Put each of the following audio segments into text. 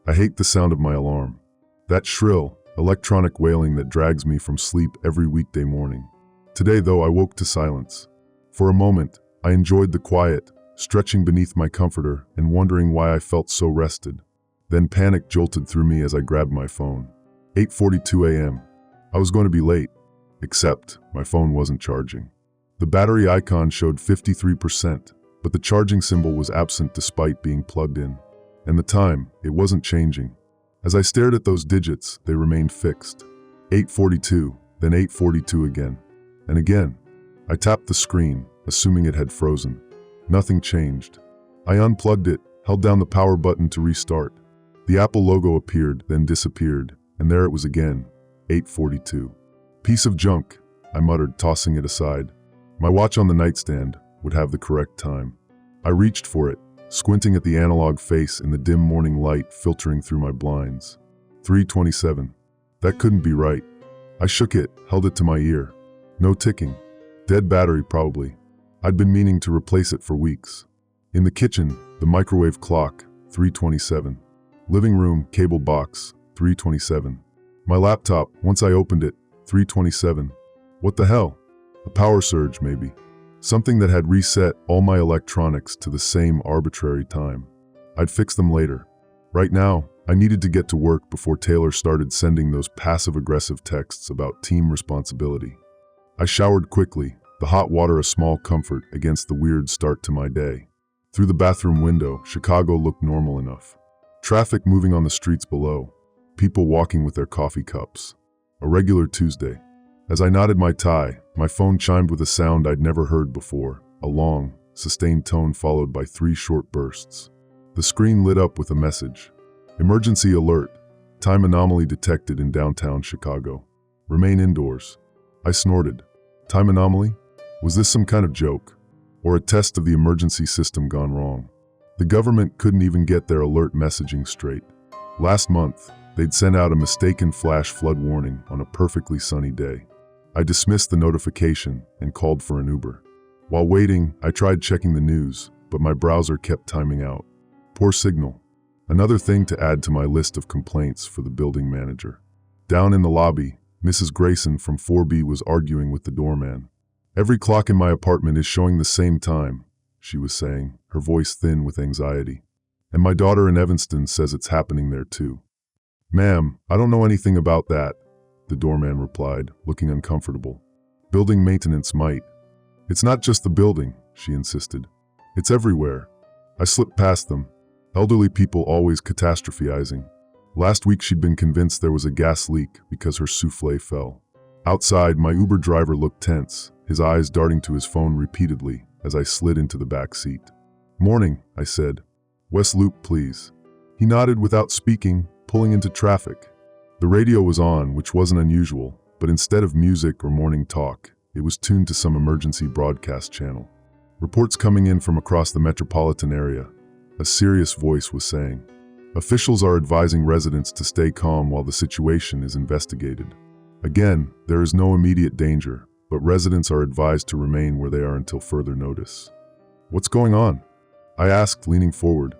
I hate the sound of my alarm. That shrill, electronic wailing that drags me from sleep every weekday morning. Today, though, I woke to silence. For a moment, I enjoyed the quiet, stretching beneath my comforter and wondering why I felt so rested. Then panic jolted through me as I grabbed my phone. 8:42 a.m. I was going to be late, except my phone wasn't charging. The battery icon showed 53%, but the charging symbol was absent despite being plugged in. And the time, it wasn't changing. As I stared at those digits, they remained fixed. 8:42, then 8:42 again. And again. I tapped the screen, assuming it had frozen. Nothing changed. I unplugged it, held down the power button to restart. The Apple logo appeared, then disappeared, and there it was again, 8:42. Piece of junk, I muttered, tossing it aside. My watch on the nightstand would have the correct time. I reached for it, squinting at the analog face in the dim morning light filtering through my blinds. 3:27. That couldn't be right. I shook it, held it to my ear. No ticking. Dead battery, probably. I'd been meaning to replace it for weeks. In the kitchen, the microwave clock, 3:27. Living room, cable box, 3:27. My laptop, once I opened it, 3:27. What the hell? A power surge, maybe. Something that had reset all my electronics to the same arbitrary time. I'd fix them later. Right now, I needed to get to work before Taylor started sending those passive-aggressive texts about team responsibility. I showered quickly, the hot water a small comfort against the weird start to my day. Through the bathroom window, Chicago looked normal enough. Traffic moving on the streets below, people walking with their coffee cups. A regular Tuesday. As I knotted my tie, my phone chimed with a sound I'd never heard before, a long, sustained tone followed by 3 short bursts. The screen lit up with a message. Emergency alert. Time anomaly detected in downtown Chicago. Remain indoors. I snorted. Time anomaly? Was this some kind of joke? Or a test of the emergency system gone wrong? The government couldn't even get their alert messaging straight. Last month, they'd sent out a mistaken flash flood warning on a perfectly sunny day. I dismissed the notification and called for an Uber. While waiting, I tried checking the news, but my browser kept timing out. Poor signal. Another thing to add to my list of complaints for the building manager. Down in the lobby, Mrs. Grayson from 4B was arguing with the doorman. Every clock in my apartment is showing the same time, she was saying, her voice thin with anxiety. And my daughter in Evanston says it's happening there too. Ma'am, I don't know anything about that, the doorman replied, looking uncomfortable. Building maintenance might. It's not just the building, she insisted. It's everywhere. I slipped past them. Elderly people always catastrophizing. Last week she'd been convinced there was a gas leak because her souffle fell. Outside, my Uber driver looked tense, his eyes darting to his phone repeatedly as I slid into the back seat. Morning, I said. West Loop, please. He nodded without speaking, pulling into traffic. The radio was on, which wasn't unusual, but instead of music or morning talk, it was tuned to some emergency broadcast channel. Reports coming in from across the metropolitan area, a serious voice was saying. Officials are advising residents to stay calm while the situation is investigated. Again, there is no immediate danger, but residents are advised to remain where they are until further notice. What's going on? I asked, leaning forward.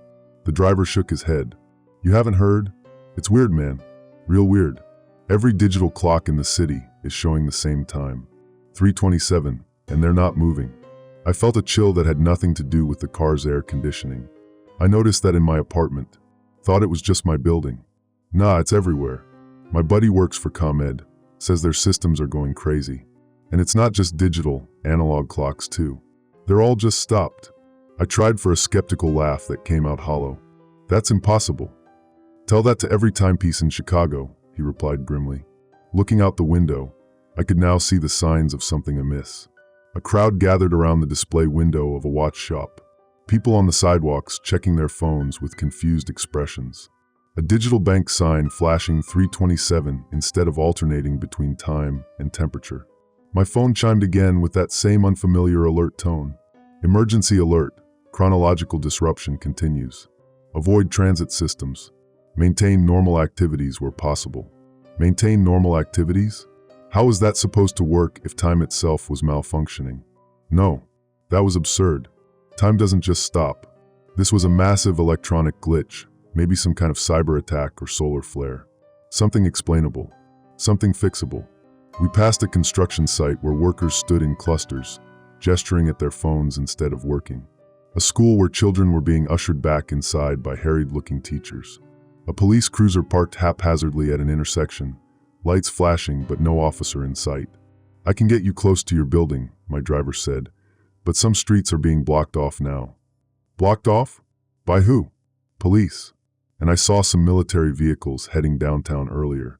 The driver shook his head. You haven't heard? It's weird, man. Real weird. Every digital clock in the city is showing the same time. 3:27, and they're not moving. I felt a chill that had nothing to do with the car's air conditioning. I noticed that in my apartment. Thought it was just my building. Nah, it's everywhere. My buddy works for ComEd, says their systems are going crazy. And it's not just digital, analog clocks too. They're all just stopped. I tried for a skeptical laugh that came out hollow. That's impossible. Tell that to every timepiece in Chicago, he replied grimly. Looking out the window, I could now see the signs of something amiss. A crowd gathered around the display window of a watch shop. People on the sidewalks checking their phones with confused expressions. A digital bank sign flashing 3:27 instead of alternating between time and temperature. My phone chimed again with that same unfamiliar alert tone. Emergency alert. Chronological disruption continues. Avoid transit systems. Maintain normal activities where possible. Maintain normal activities? How was that supposed to work if time itself was malfunctioning? No, that was absurd. Time doesn't just stop. This was a massive electronic glitch, Maybe some kind of cyber attack or solar flare. Something explainable. Something fixable. We passed a construction site where workers stood in clusters, gesturing at their phones instead of working. A school where children were being ushered back inside by harried-looking teachers. A police cruiser parked haphazardly at an intersection, lights flashing but no officer in sight. "I can get you close to your building," my driver said, "but some streets are being blocked off now." Blocked off? By who? Police. And I saw some military vehicles heading downtown earlier.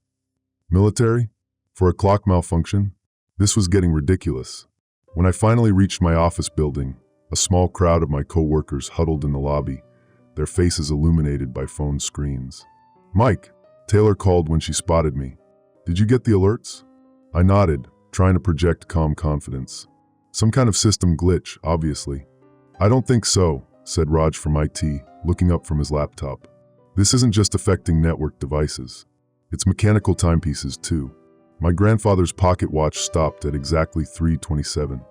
Military? For a clock malfunction? This was getting ridiculous. When I finally reached my office building, a small crowd of my co-workers huddled in the lobby, their faces illuminated by phone screens. "Mike," Taylor called when she spotted me. "Did you get the alerts?" I nodded, trying to project calm confidence. "Some kind of system glitch, obviously." "I don't think so," said Raj from IT, looking up from his laptop. "This isn't just affecting network devices. It's mechanical timepieces too." My grandfather's pocket watch stopped at exactly 3:27.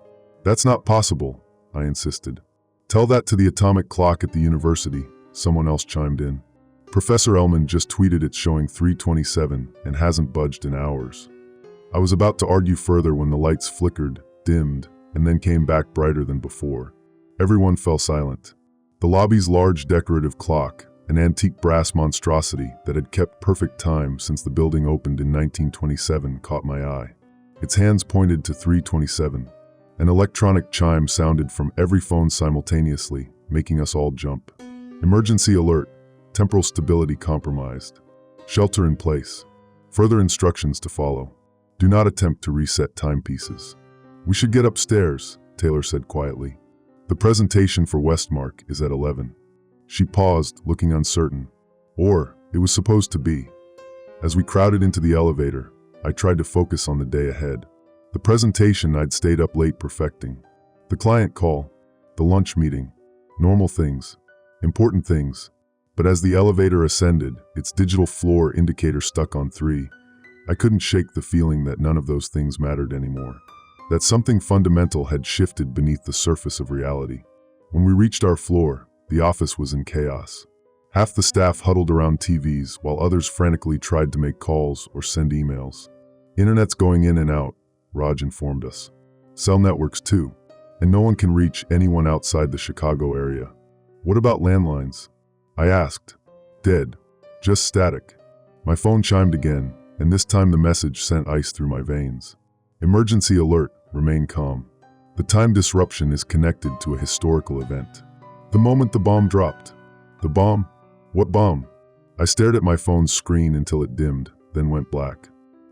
"That's not possible," I insisted. "Tell that to the atomic clock at the university," someone else chimed in. "Professor Ellman just tweeted it's showing 3:27 and hasn't budged in hours." I was about to argue further when the lights flickered, dimmed, and then came back brighter than before. Everyone fell silent. The lobby's large decorative clock, an antique brass monstrosity that had kept perfect time since the building opened in 1927, caught my eye. Its hands pointed to 3:27. An electronic chime sounded from every phone simultaneously, making us all jump. "Emergency alert. Temporal stability compromised. Shelter in place. Further instructions to follow. Do not attempt to reset timepieces." "We should get upstairs," Taylor said quietly. "The presentation for Westmark is at 11. She paused, looking uncertain. Or, it was supposed to be. As we crowded into the elevator, I tried to focus on the day ahead. The presentation I'd stayed up late perfecting. The client call. The lunch meeting. Normal things. Important things. But as the elevator ascended, its digital floor indicator stuck on 3, I couldn't shake the feeling that none of those things mattered anymore. That something fundamental had shifted beneath the surface of reality. When we reached our floor, the office was in chaos. Half the staff huddled around TVs while others frantically tried to make calls or send emails. "Internet's going in and out," Raj informed us. "Cell networks too, and no one can reach anyone outside the Chicago area." "What about landlines?" I asked. "Dead. Just static." My phone chimed again, and this time the message sent ice through my veins. "Emergency alert. Remain calm. The time disruption is connected to a historical event." The moment the bomb dropped. The bomb? What bomb? I stared at my phone's screen until it dimmed, then went black.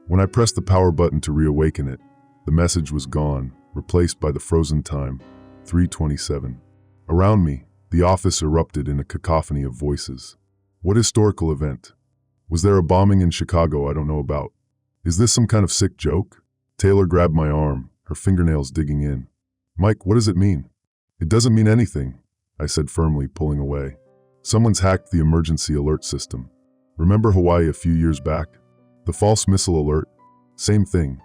When I pressed the power button to reawaken it, the message was gone, replaced by the frozen time, 3:27. Around me, the office erupted in a cacophony of voices. What historical event? Was there a bombing in Chicago I don't know about? Is this some kind of sick joke? Taylor grabbed my arm, her fingernails digging in. "Mike, what does it mean?" "It doesn't mean anything," I said firmly, pulling away. "Someone's hacked the emergency alert system. Remember Hawaii a few years back? The false missile alert? Same thing."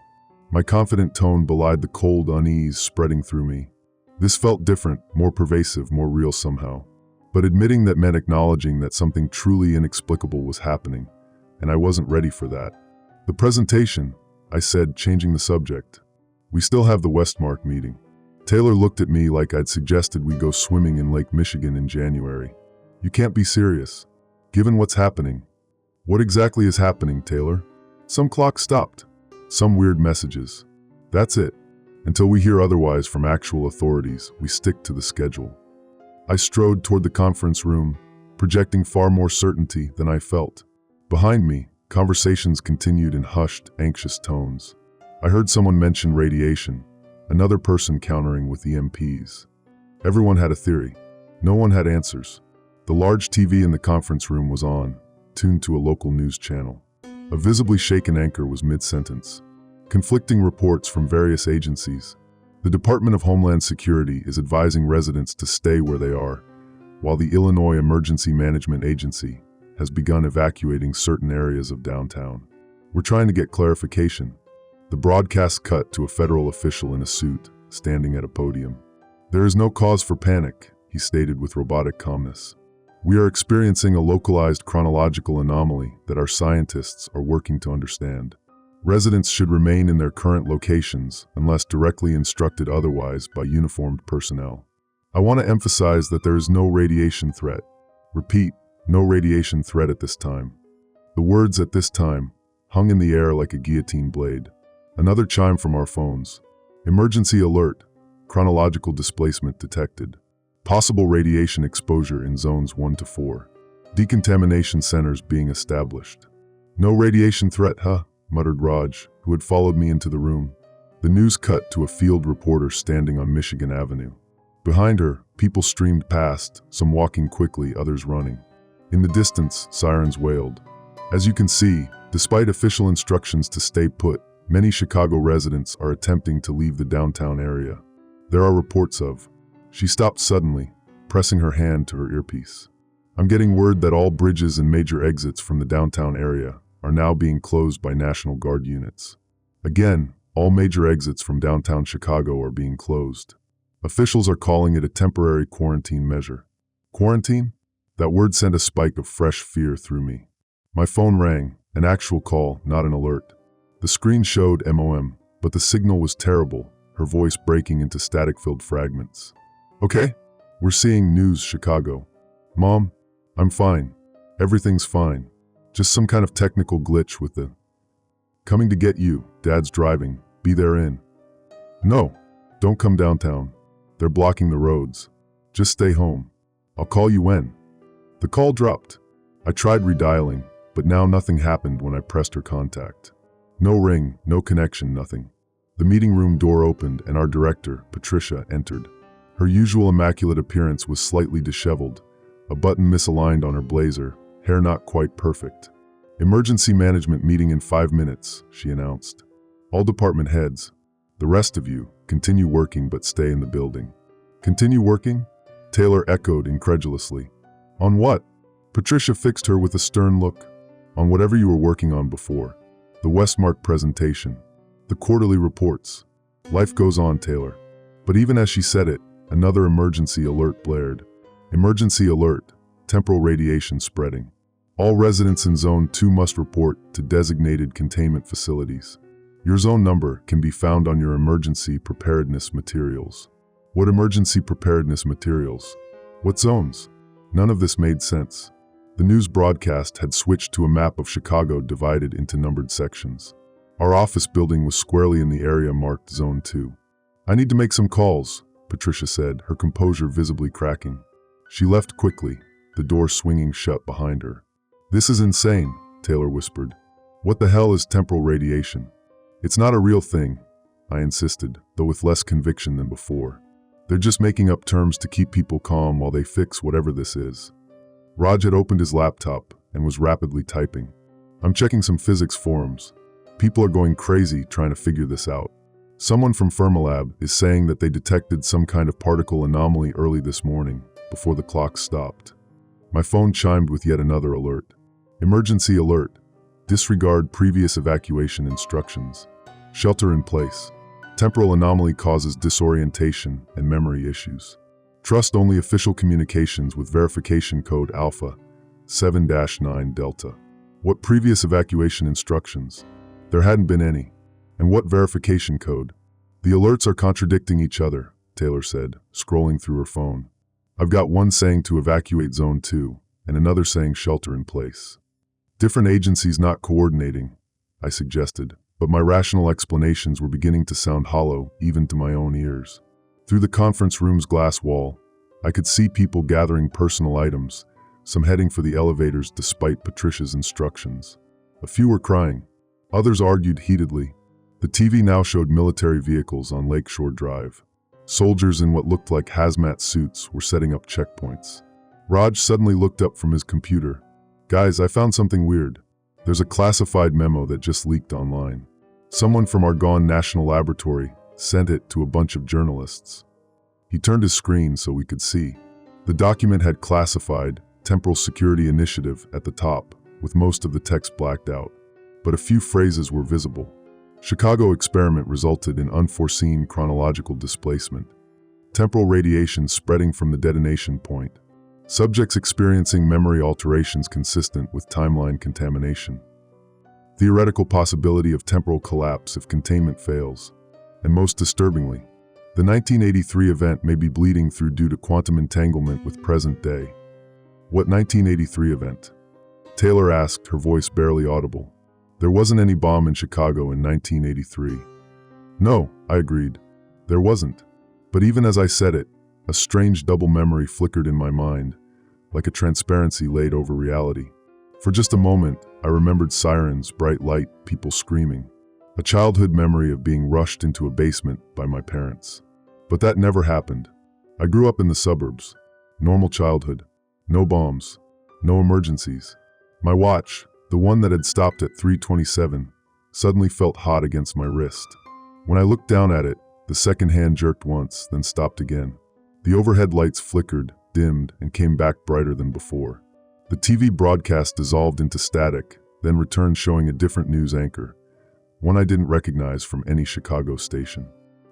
My confident tone belied the cold unease spreading through me. This felt different, more pervasive, more real somehow. But admitting that meant acknowledging that something truly inexplicable was happening, and I wasn't ready for that. "The presentation," I said, changing the subject. "We still have the Westmark meeting." Taylor looked at me like I'd suggested we go swimming in Lake Michigan in January. "You can't be serious. Given what's happening." "What exactly is happening, Taylor?" "Some clock stopped. Some weird messages. That's it. Until we hear otherwise from actual authorities, we stick to the schedule." I strode toward the conference room, projecting far more certainty than I felt. Behind me, conversations continued in hushed, anxious tones. I heard someone mention radiation, another person countering with EMPs. Everyone had a theory. No one had answers. The large TV in the conference room was on, tuned to a local news channel. A visibly shaken anchor was mid-sentence. Conflicting reports from various agencies. The Department of Homeland Security is advising residents to stay where they are, while the Illinois Emergency Management Agency has begun evacuating certain areas of downtown. "We're trying to get clarification." The broadcast cut to a federal official in a suit, standing at a podium. "There is no cause for panic," he stated with robotic calmness. We are experiencing a localized chronological anomaly that our scientists are working to understand. Residents should remain in their current locations unless directly instructed otherwise by uniformed personnel. I want to emphasize that there is no radiation threat. Repeat, no radiation threat at this time. The words "at this time" hung in the air like a guillotine blade. Another chime from our phones. Emergency alert. Chronological displacement detected. Possible radiation exposure in zones 1 to 4. Decontamination centers being established. No radiation threat, huh? Muttered Raj, who had followed me into the room. The news cut to a field reporter standing on Michigan Avenue. Behind her, people streamed past, some walking quickly, others running. In the distance, sirens wailed. As you can see, despite official instructions to stay put, many Chicago residents are attempting to leave the downtown area. There are reports of. She stopped suddenly, pressing her hand to her earpiece. I'm getting word that all bridges and major exits from the downtown area are now being closed by National Guard units. Again, all major exits from downtown Chicago are being closed. Officials are calling it a temporary quarantine measure. Quarantine? That word sent a spike of fresh fear through me. My phone rang, an actual call, not an alert. The screen showed MOM, but the signal was terrible, her voice breaking into static-filled fragments. Okay, we're seeing news, Chicago. Mom, I'm fine. Everything's fine. Just some kind of technical glitch with the... Coming to get you, Dad's driving. Be there in. No, don't come downtown. They're blocking the roads. Just stay home. I'll call you when. The call dropped. I tried redialing, but now nothing happened when I pressed her contact. No ring, no connection, nothing. The meeting room door opened and our director, Patricia, entered. Her usual immaculate appearance was slightly disheveled, a button misaligned on her blazer, hair not quite perfect. Emergency management meeting in 5 minutes, she announced. All department heads. The rest of you, continue working but stay in the building. Continue working? Taylor echoed incredulously. On what? Patricia fixed her with a stern look. On whatever you were working on before. The Westmark presentation. The quarterly reports. Life goes on, Taylor. But even as she said it, another emergency alert blared. Emergency alert. Temporal radiation spreading. All residents in Zone 2 must report to designated containment facilities. Your zone number can be found on your emergency preparedness materials. What emergency preparedness materials? What zones? None of this made sense. The news broadcast had switched to a map of Chicago divided into numbered sections. Our office building was squarely in the area marked Zone 2. I need to make some calls, Patricia said, her composure visibly cracking. She left quickly, the door swinging shut behind her. This is insane, Taylor whispered. What the hell is temporal radiation? It's not a real thing, I insisted, though with less conviction than before. They're just making up terms to keep people calm while they fix whatever this is. Raj had opened his laptop and was rapidly typing. I'm checking some physics forums. People are going crazy trying to figure this out. Someone from Fermilab is saying that they detected some kind of particle anomaly early this morning, before the clock stopped. My phone chimed with yet another alert. Emergency alert. Disregard previous evacuation instructions. Shelter in place. Temporal anomaly causes disorientation and memory issues. Trust only official communications with verification code Alpha 7-9 Delta. What previous evacuation instructions? There hadn't been any. And what verification code? The alerts are contradicting each other, Taylor said, scrolling through her phone. I've got one saying to evacuate Zone 2, and another saying shelter in place. Different agencies not coordinating, I suggested, but my rational explanations were beginning to sound hollow even to my own ears. Through the conference room's glass wall, I could see people gathering personal items, some heading for the elevators despite Patricia's instructions. A few were crying. Others argued heatedly. The TV now showed military vehicles on Lakeshore Drive. Soldiers in what looked like hazmat suits were setting up checkpoints. Raj suddenly looked up from his computer. Guys, I found something weird. There's a classified memo that just leaked online. Someone from Argonne National Laboratory sent it to a bunch of journalists. He turned his screen so we could see. The document had classified Temporal Security Initiative at the top, with most of the text blacked out. But a few phrases were visible. Chicago experiment resulted in unforeseen chronological displacement. Temporal radiation spreading from the detonation point. Subjects experiencing memory alterations consistent with timeline contamination. Theoretical possibility of temporal collapse if containment fails. And most disturbingly, the 1983 event may be bleeding through due to quantum entanglement with present day. What 1983 event? Taylor asked, her voice barely audible. There wasn't any bomb in Chicago in 1983. No, I agreed. There wasn't. But even as I said it, a strange double memory flickered in my mind, like a transparency laid over reality. For just a moment, I remembered sirens, bright light, people screaming. A childhood memory of being rushed into a basement by my parents. But that never happened. I grew up in the suburbs. Normal childhood. No bombs. No emergencies. My watch, the one that had stopped at 3:27, suddenly felt hot against my wrist. When I looked down at it, the second hand jerked once, then stopped again. The overhead lights flickered, dimmed, and came back brighter than before. The TV broadcast dissolved into static, then returned showing a different news anchor, one I didn't recognize from any Chicago station.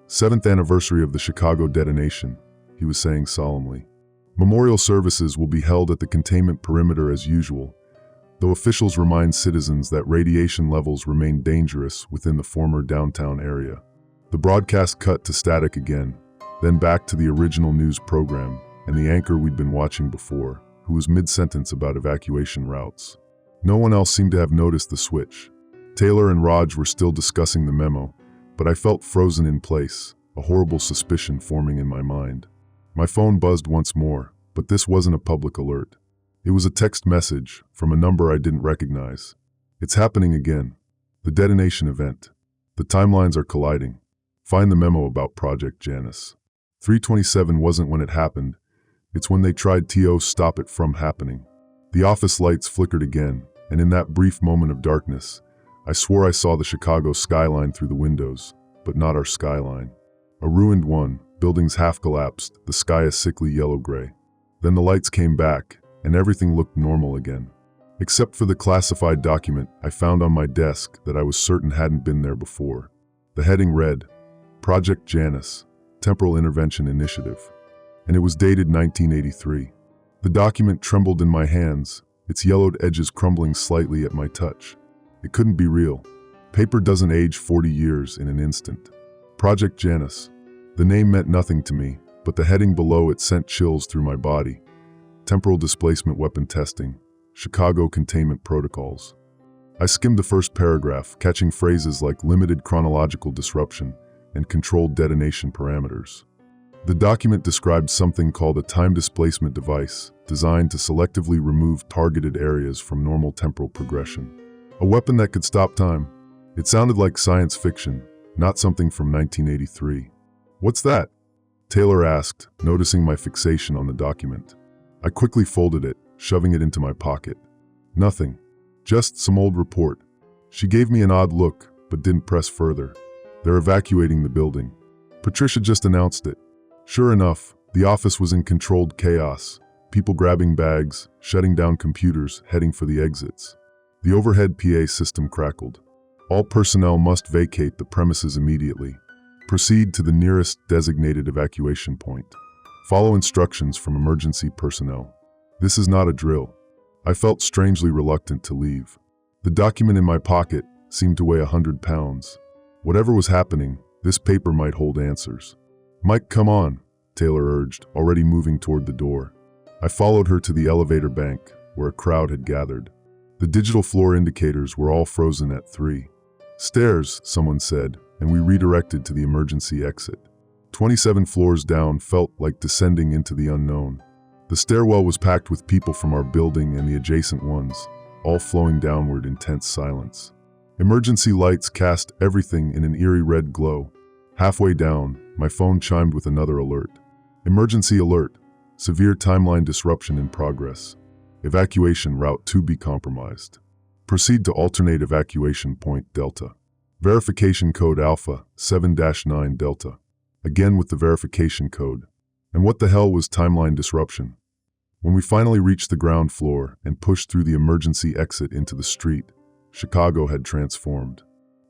7th anniversary of the Chicago detonation, he was saying solemnly. Memorial services will be held at the containment perimeter as usual, though officials remind citizens that radiation levels remain dangerous within the former downtown area. The broadcast cut to static again, then back to the original news program and the anchor we'd been watching before, who was mid-sentence about evacuation routes. No one else seemed to have noticed the switch. Taylor and Raj were still discussing the memo, but I felt frozen in place, a horrible suspicion forming in my mind. My phone buzzed once more, but this wasn't a public alert. It was a text message from a number I didn't recognize. It's happening again. The detonation event. The timelines are colliding. Find the memo about Project Janus. 3:27 wasn't when it happened. It's when they tried to stop it from happening. The office lights flickered again, and in that brief moment of darkness, I swore I saw the Chicago skyline through the windows, but not our skyline. A ruined one, buildings half collapsed, the sky a sickly yellow-gray. Then the lights came back, and everything looked normal again. Except for the classified document I found on my desk that I was certain hadn't been there before. The heading read, Project Janus, Temporal Intervention Initiative. And it was dated 1983. The document trembled in my hands, its yellowed edges crumbling slightly at my touch. It couldn't be real. Paper doesn't age 40 years in an instant. Project Janus. The name meant nothing to me, but the heading below it sent chills through my body. Temporal displacement weapon testing. Chicago containment protocols. I skimmed the first paragraph, catching phrases like limited chronological disruption and controlled detonation parameters. The document described something called a time displacement device, designed to selectively remove targeted areas from normal temporal progression. A weapon that could stop time. It sounded like science fiction, not something from 1983. What's that? Taylor asked, noticing my fixation on the document. I quickly folded it, shoving it into my pocket. Nothing. Just some old report. She gave me an odd look, but didn't press further. They're evacuating the building. Patricia just announced it. Sure enough, the office was in controlled chaos. People grabbing bags, shutting down computers, heading for the exits. The overhead PA system crackled. All personnel must vacate the premises immediately. Proceed to the nearest designated evacuation point. Follow instructions from emergency personnel. This is not a drill. I felt strangely reluctant to leave. The document in my pocket seemed to weigh 100 pounds. Whatever was happening, this paper might hold answers. Mike, come on, Taylor urged, already moving toward the door. I followed her to the elevator bank, where a crowd had gathered. The digital floor indicators were all frozen at 3. Stairs, someone said, and we redirected to the emergency exit. 27 floors down felt like descending into the unknown. The stairwell was packed with people from our building and the adjacent ones, all flowing downward in tense silence. Emergency lights cast everything in an eerie red glow. Halfway down, my phone chimed with another alert. Emergency alert. Severe timeline disruption in progress. Evacuation route to be compromised. Proceed to alternate evacuation point Delta. Verification code Alpha 7-9 Delta. Again with the verification code. And what the hell was timeline disruption? When we finally reached the ground floor and pushed through the emergency exit into the street, Chicago had transformed.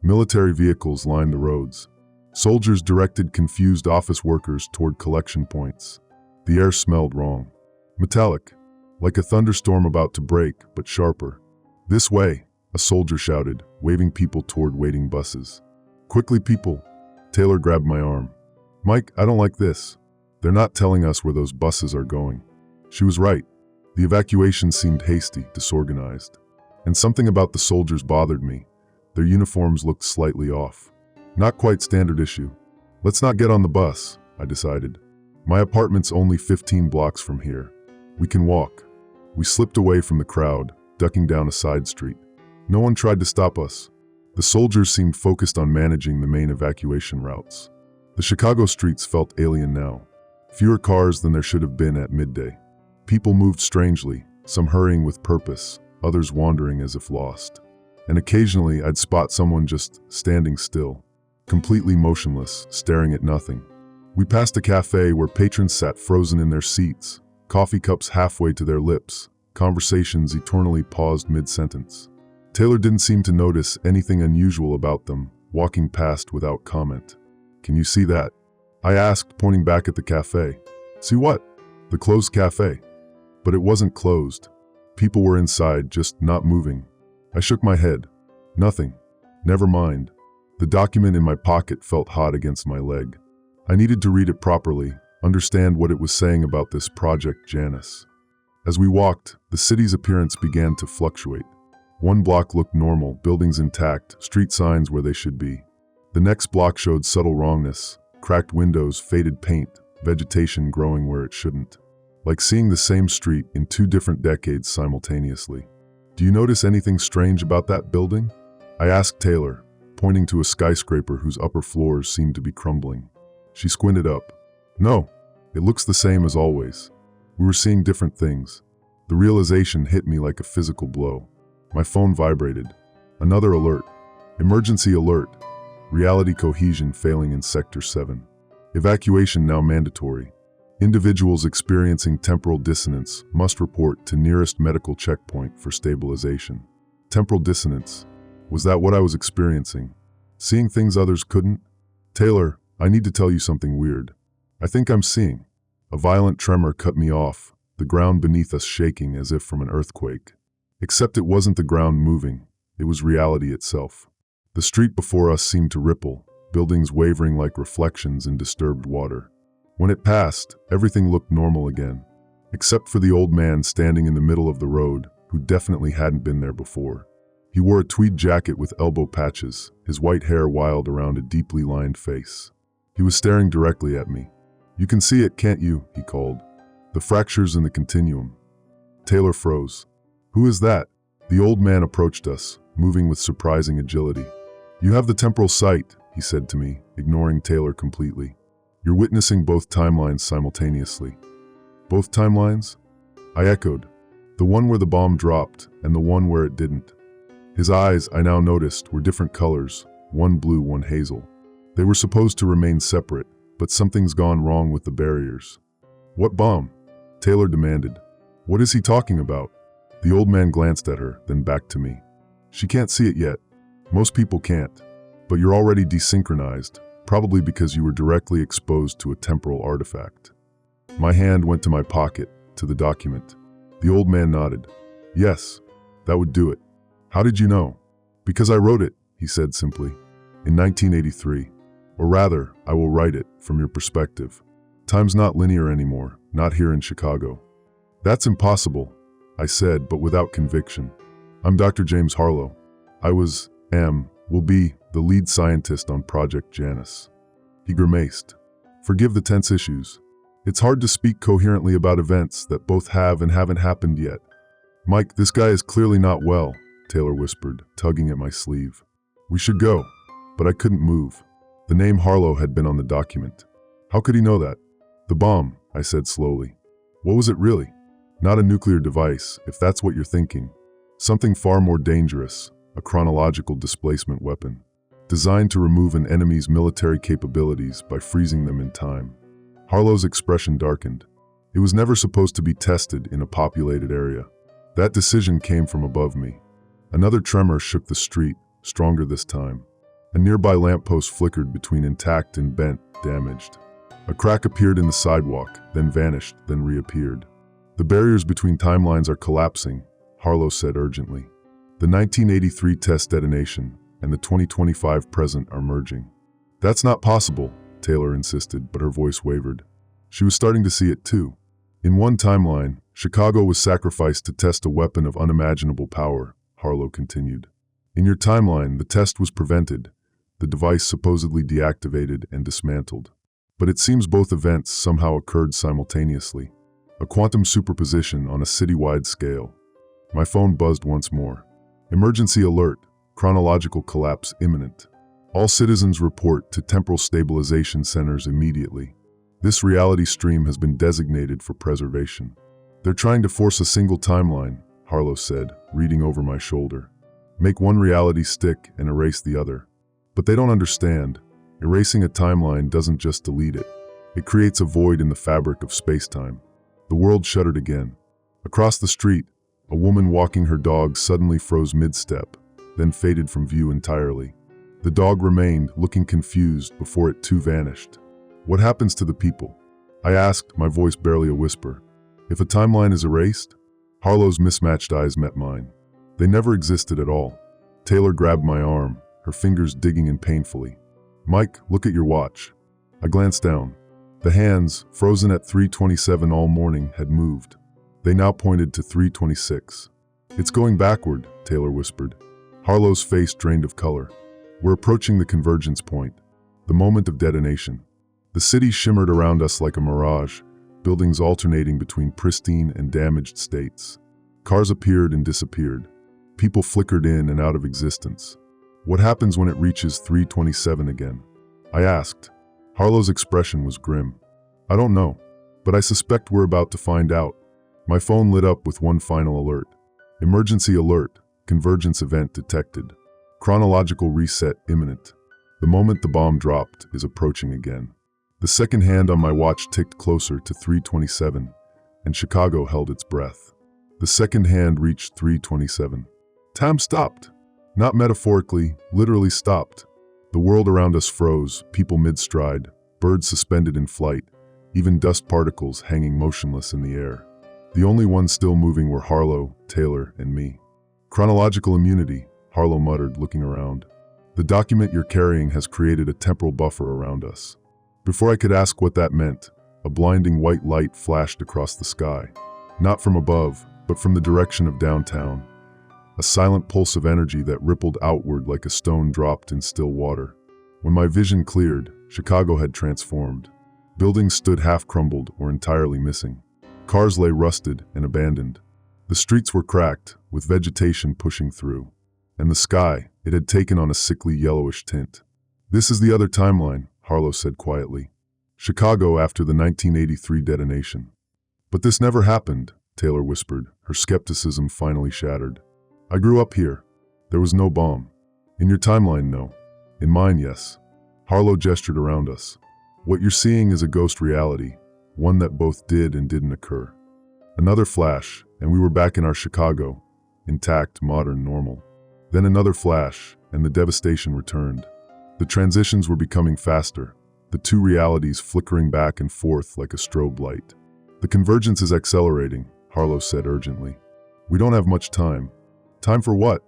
Military vehicles lined the roads. Soldiers directed confused office workers toward collection points. The air smelled wrong. Metallic, like a thunderstorm about to break, but sharper. "This way," a soldier shouted, waving people toward waiting buses. "Quickly, people!" Taylor grabbed my arm. "Mike, I don't like this. They're not telling us where those buses are going." She was right. The evacuation seemed hasty, disorganized. And something about the soldiers bothered me. Their uniforms looked slightly off. Not quite standard issue. "Let's not get on the bus," I decided. "My apartment's only 15 blocks from here. We can walk." We slipped away from the crowd, ducking down a side street. No one tried to stop us. The soldiers seemed focused on managing the main evacuation routes. The Chicago streets felt alien now. Fewer cars than there should have been at midday. People moved strangely, some hurrying with purpose, others wandering as if lost. And occasionally I'd spot someone just standing still, completely motionless, staring at nothing. We passed a cafe where patrons sat frozen in their seats, coffee cups halfway to their lips, conversations eternally paused mid-sentence. Taylor didn't seem to notice anything unusual about them, walking past without comment. "Can you see that?" I asked, pointing back at the cafe. "See what?" "The closed cafe." But it wasn't closed. People were inside, just not moving. I shook my head. "Nothing. Never mind." The document in my pocket felt hot against my leg. I needed to read it properly, understand what it was saying about this Project Janus. As we walked, the city's appearance began to fluctuate. One block looked normal, buildings intact, street signs where they should be. The next block showed subtle wrongness, cracked windows, faded paint, vegetation growing where it shouldn't. Like seeing the same street in 2 different decades simultaneously. "Do you notice anything strange about that building?" I asked Taylor, pointing to a skyscraper whose upper floors seemed to be crumbling. She squinted up. "No, it looks the same as always." We were seeing different things. The realization hit me like a physical blow. My phone vibrated. Another alert. Emergency alert. Reality cohesion failing in Sector 7. Evacuation now mandatory. Individuals experiencing temporal dissonance must report to nearest medical checkpoint for stabilization. Temporal dissonance. Was that what I was experiencing? Seeing things others couldn't? "Taylor, I need to tell you something weird. I think I'm seeing." A violent tremor cut me off, the ground beneath us shaking as if from an earthquake. Except it wasn't the ground moving, it was reality itself. The street before us seemed to ripple, buildings wavering like reflections in disturbed water. When it passed, everything looked normal again, except for the old man standing in the middle of the road, who definitely hadn't been there before. He wore a tweed jacket with elbow patches, his white hair wild around a deeply lined face. He was staring directly at me. "You can see it, can't you?" he called. "The fractures in the continuum." Taylor froze. "Who is that?" The old man approached us, moving with surprising agility. "You have the temporal sight," he said to me, ignoring Taylor completely. "You're witnessing both timelines simultaneously." "Both timelines?" I echoed. "The one where the bomb dropped, and the one where it didn't." His eyes, I now noticed, were different colors, one blue, one hazel. They were supposed to remain separate, but something's gone wrong with the barriers. "What bomb?" Taylor demanded. "What is he talking about?" The old man glanced at her, then back to me. "She can't see it yet. Most people can't. But you're already desynchronized, probably because you were directly exposed to a temporal artifact." My hand went to my pocket, to the document. The old man nodded. "Yes, that would do it." "How did you know?" "Because I wrote it," he said simply. "In 1983. Or rather, I will write it, from your perspective. Time's not linear anymore, not here in Chicago." "That's impossible," I said, but without conviction. "I'm Dr. James Harlow. I will be, the lead scientist on Project Janus." He grimaced. "Forgive the tense issues. It's hard to speak coherently about events that both have and haven't happened yet." "Mike, this guy is clearly not well," Taylor whispered, tugging at my sleeve. "We should go." But I couldn't move. The name Harlow had been on the document. How could he know that? "The bomb," I said slowly. "What was it really?" "Not a nuclear device, if that's what you're thinking. Something far more dangerous, a chronological displacement weapon, designed to remove an enemy's military capabilities by freezing them in time." Harlow's expression darkened. "It was never supposed to be tested in a populated area. That decision came from above me." Another tremor shook the street, stronger this time. A nearby lamppost flickered between intact and bent, damaged. A crack appeared in the sidewalk, then vanished, then reappeared. The barriers between timelines are collapsing, Harlow said urgently. The 1983 test detonation and the 2025 present are merging. That's not possible, Taylor insisted, but her voice wavered. She was starting to see it too. In one timeline, Chicago was sacrificed to test a weapon of unimaginable power, Harlow continued. In your timeline, the test was prevented, the device supposedly deactivated and dismantled. But it seems both events somehow occurred simultaneously. A quantum superposition on a citywide scale. My phone buzzed once more. Emergency alert, chronological collapse imminent. All citizens report to temporal stabilization centers immediately. This reality stream has been designated for preservation. They're trying to force a single timeline, Harlow said, reading over my shoulder. Make one reality stick and erase the other. But they don't understand. Erasing a timeline doesn't just delete it. It creates a void in the fabric of space-time. The world shuddered again. Across the street, a woman walking her dog suddenly froze mid-step, then faded from view entirely. The dog remained, looking confused, before it too vanished. What happens to the people? I asked, my voice barely a whisper. If a timeline is erased? Harlow's mismatched eyes met mine. They never existed at all. Taylor grabbed my arm, her fingers digging in painfully. Mike, look at your watch. I glanced down. The hands, frozen at 3:27 all morning, had moved. They now pointed to 3:26. It's going backward, Taylor whispered. Harlow's face drained of color. We're approaching the convergence point, the moment of detonation. The city shimmered around us like a mirage, buildings alternating between pristine and damaged states. Cars appeared and disappeared. People flickered in and out of existence. What happens when it reaches 3:27 again? I asked. Harlow's expression was grim. I don't know, but I suspect we're about to find out. My phone lit up with one final alert. Emergency alert, convergence event detected. Chronological reset imminent. The moment the bomb dropped is approaching again. The second hand on my watch ticked closer to 3:27, and Chicago held its breath. The second hand reached 3:27. Time stopped. Not metaphorically, literally stopped. The world around us froze, people mid-stride, birds suspended in flight, even dust particles hanging motionless in the air. The only ones still moving were Harlow, Taylor, and me. Chronological immunity, Harlow muttered, looking around. The document you're carrying has created a temporal buffer around us. Before I could ask what that meant, a blinding white light flashed across the sky. Not from above, but from the direction of downtown. A silent pulse of energy that rippled outward like a stone dropped in still water. When my vision cleared, Chicago had transformed. Buildings stood half-crumbled or entirely missing. Cars lay rusted and abandoned. The streets were cracked, with vegetation pushing through. And the sky, it had taken on a sickly yellowish tint. This is the other timeline, Harlow said quietly. Chicago after the 1983 detonation. But this never happened, Taylor whispered, her skepticism finally shattered. I grew up here. There was no bomb. In your timeline, no. In mine, yes. Harlow gestured around us. What you're seeing is a ghost reality, one that both did and didn't occur. Another flash, and we were back in our Chicago, intact, modern, normal. Then another flash, and the devastation returned. The transitions were becoming faster, the two realities flickering back and forth like a strobe light. The convergence is accelerating, Harlow said urgently. We don't have much time. Time for what?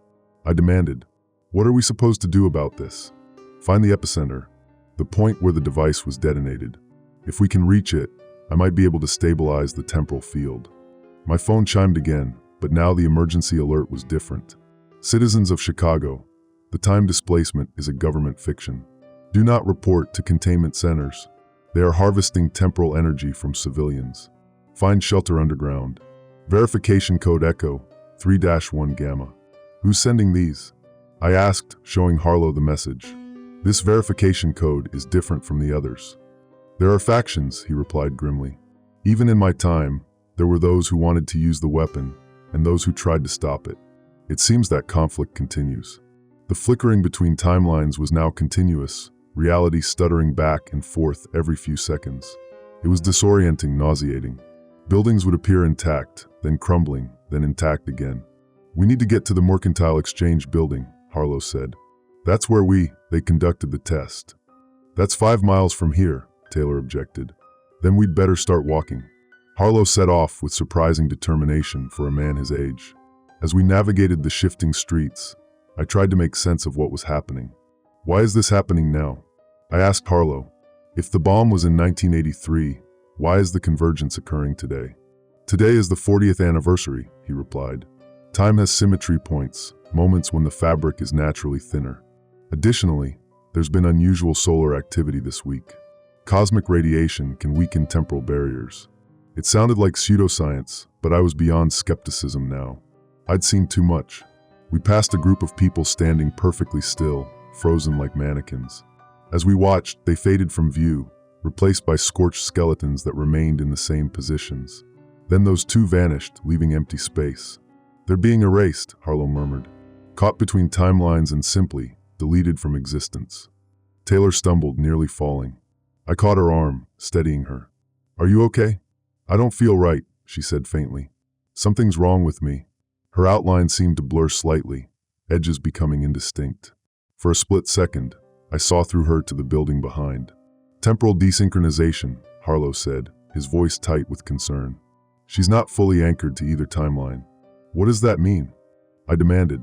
I demanded. What are we supposed to do about this? Find the epicenter, the point where the device was detonated. If we can reach it, I might be able to stabilize the temporal field. My phone chimed again, but now the emergency alert was different. Citizens of Chicago, the time displacement is a government fiction. Do not report to containment centers. They are harvesting temporal energy from civilians. Find shelter underground. Verification code Echo 3-1 Gamma. Who's sending these? I asked, showing Harlow the message. This verification code is different from the others. There are factions, he replied grimly. Even in my time, there were those who wanted to use the weapon, and those who tried to stop it. It seems that conflict continues. The flickering between timelines was now continuous, reality stuttering back and forth every few seconds. It was disorienting, nauseating. Buildings would appear intact, then crumbling, then intact again. We need to get to the Mercantile Exchange building, Harlow said. That's where they conducted the test. That's 5 miles from here, Taylor objected. Then we'd better start walking. Harlow set off with surprising determination for a man his age. As we navigated the shifting streets, I tried to make sense of what was happening. Why is this happening now? I asked Harlow. If the bomb was in 1983, why is the convergence occurring today? Today is the 40th anniversary, he replied. Time has symmetry points, moments when the fabric is naturally thinner. Additionally, there's been unusual solar activity this week. Cosmic radiation can weaken temporal barriers. It sounded like pseudoscience, but I was beyond skepticism now. I'd seen too much. We passed a group of people standing perfectly still, frozen like mannequins. As we watched, they faded from view, replaced by scorched skeletons that remained in the same positions. Then those two vanished, leaving empty space. They're being erased, Harlow murmured. Caught between timelines and simply deleted from existence. Taylor stumbled, nearly falling. I caught her arm, steadying her. Are you okay? I don't feel right, she said faintly. Something's wrong with me. Her outline seemed to blur slightly, edges becoming indistinct. For a split second, I saw through her to the building behind. Temporal desynchronization, Harlow said, his voice tight with concern. She's not fully anchored to either timeline. What does that mean? I demanded.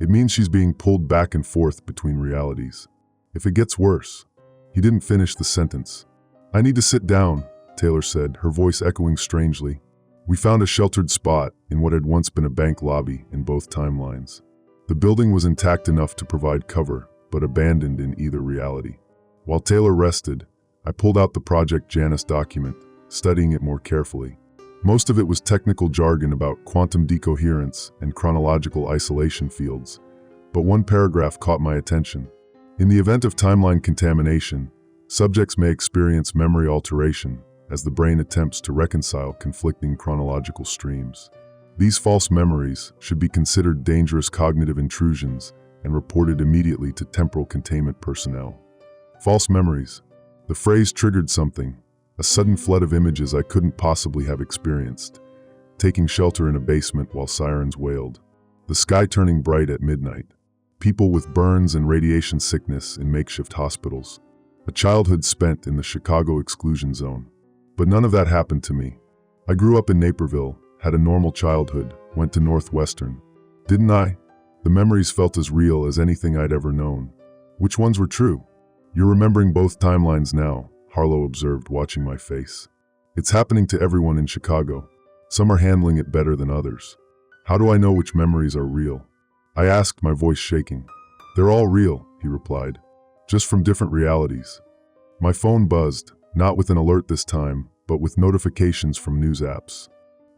It means she's being pulled back and forth between realities. If it gets worse. He didn't finish the sentence. I need to sit down, Taylor said, her voice echoing strangely. We found a sheltered spot in what had once been a bank lobby in both timelines. The building was intact enough to provide cover, but abandoned in either reality. While Taylor rested, I pulled out the Project Janus document, studying it more carefully. Most of it was technical jargon about quantum decoherence and chronological isolation fields, but one paragraph caught my attention. In the event of timeline contamination, subjects may experience memory alteration as the brain attempts to reconcile conflicting chronological streams. These false memories should be considered dangerous cognitive intrusions and reported immediately to temporal containment personnel. False memories. The phrase triggered something, a sudden flood of images I couldn't possibly have experienced, taking shelter in a basement while sirens wailed, the sky turning bright at midnight, people with burns and radiation sickness in makeshift hospitals, a childhood spent in the Chicago exclusion zone. But none of that happened to me. I grew up in Naperville, had a normal childhood, went to Northwestern. Didn't I? The memories felt as real as anything I'd ever known. Which ones were true? You're remembering both timelines now, Harlow observed, watching my face. It's happening to everyone in Chicago. Some are handling it better than others. How do I know which memories are real? I asked, my voice shaking. They're all real, he replied, just from different realities. My phone buzzed, not with an alert this time, but with notifications from news apps.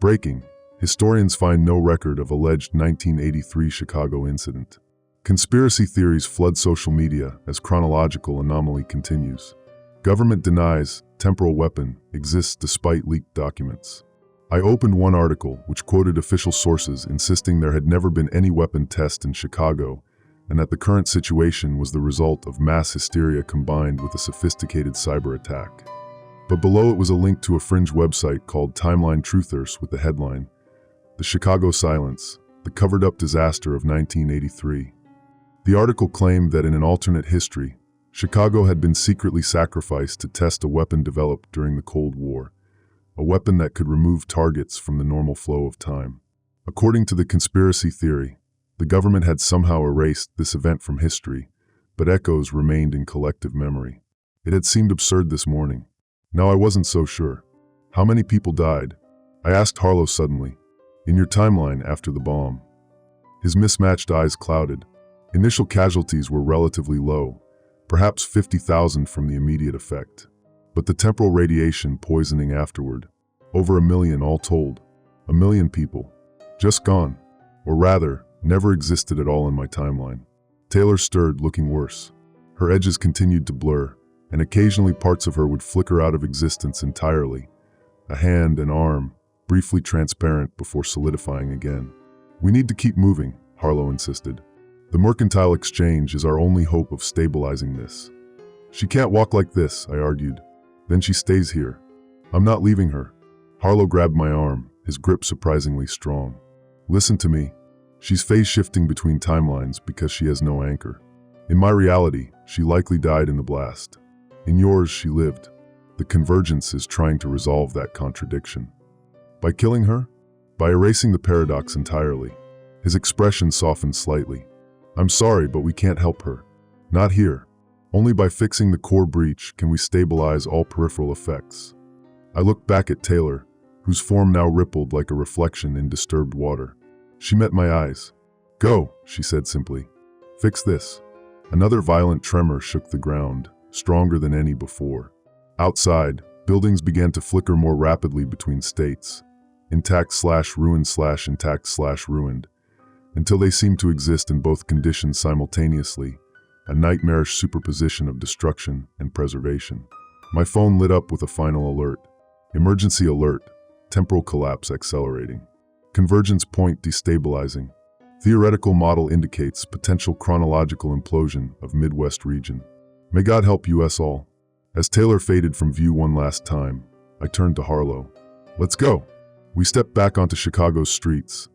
Breaking. Historians find no record of alleged 1983 Chicago incident. Conspiracy theories flood social media as chronological anomaly continues. Government denies temporal weapon exists despite leaked documents. I opened one article which quoted official sources insisting there had never been any weapon test in Chicago and that the current situation was the result of mass hysteria combined with a sophisticated cyber attack. But below it was a link to a fringe website called Timeline Truthers with the headline, "The Chicago Silence, the Covered-Up Disaster of 1983." The article claimed that in an alternate history, Chicago had been secretly sacrificed to test a weapon developed during the Cold War, a weapon that could remove targets from the normal flow of time. According to the conspiracy theory, the government had somehow erased this event from history, but echoes remained in collective memory. It had seemed absurd this morning. Now I wasn't so sure. How many people died? I asked Harlow suddenly. In your timeline after the bomb. His mismatched eyes clouded. Initial casualties were relatively low, perhaps 50,000 from the immediate effect. But the temporal radiation poisoning afterward, over 1 million all told. 1 million people. Just gone. Or rather, never existed at all in my timeline. Taylor stirred, looking worse. Her edges continued to blur, and occasionally parts of her would flicker out of existence entirely. A hand, an arm, briefly transparent before solidifying again. We need to keep moving, Harlow insisted. The mercantile exchange is our only hope of stabilizing this. She can't walk like this, I argued. Then she stays here. I'm not leaving her. Harlow grabbed my arm, his grip surprisingly strong. Listen to me. She's phase-shifting between timelines because she has no anchor. In my reality, she likely died in the blast. In yours, she lived. The convergence is trying to resolve that contradiction. By killing her? By erasing the paradox entirely. His expression softened slightly. I'm sorry, but we can't help her. Not here. Only by fixing the core breach can we stabilize all peripheral effects. I looked back at Taylor, whose form now rippled like a reflection in disturbed water. She met my eyes. Go, she said simply. Fix this. Another violent tremor shook the ground, stronger than any before. Outside, buildings began to flicker more rapidly between states, intact/ruined/intact/ruined, until they seemed to exist in both conditions simultaneously, a nightmarish superposition of destruction and preservation. My phone lit up with a final alert. Emergency alert. Temporal collapse accelerating. Convergence point destabilizing. Theoretical model indicates potential chronological implosion of Midwest region. May God help us all. As Taylor faded from view one last time, I turned to Harlow. Let's go. We stepped back onto Chicago's streets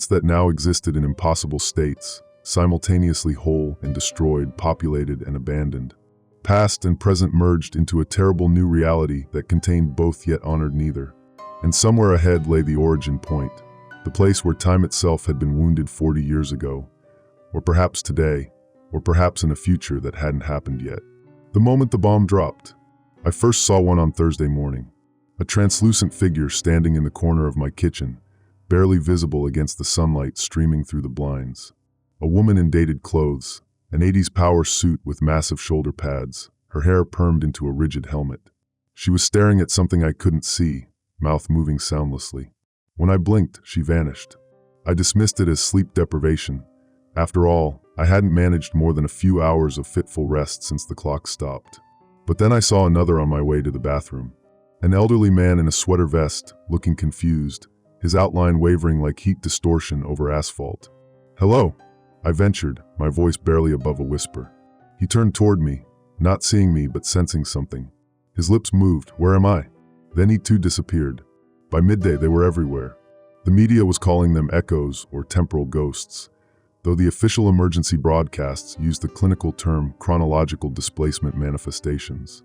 that now existed in impossible states, simultaneously whole and destroyed, populated and abandoned. Past and present merged into a terrible new reality that contained both yet honored neither. And somewhere ahead lay the origin point, the place where time itself had been wounded 40 years ago, or perhaps today, or perhaps in a future that hadn't happened yet. The moment the bomb dropped, I first saw one on Thursday morning, a translucent figure standing in the corner of my kitchen, barely visible against the sunlight streaming through the blinds. A woman in dated clothes, an 80s power suit with massive shoulder pads, her hair permed into a rigid helmet. She was staring at something I couldn't see, mouth moving soundlessly. When I blinked, she vanished. I dismissed it as sleep deprivation. After all, I hadn't managed more than a few hours of fitful rest since the clock stopped. But then I saw another on my way to the bathroom. An elderly man in a sweater vest, looking confused, his outline wavering like heat distortion over asphalt. Hello, I ventured, my voice barely above a whisper. He turned toward me, not seeing me but sensing something. His lips moved. Where am I? Then he too disappeared. By midday, they were everywhere. The media was calling them echoes or temporal ghosts, though the official emergency broadcasts used the clinical term chronological displacement manifestations.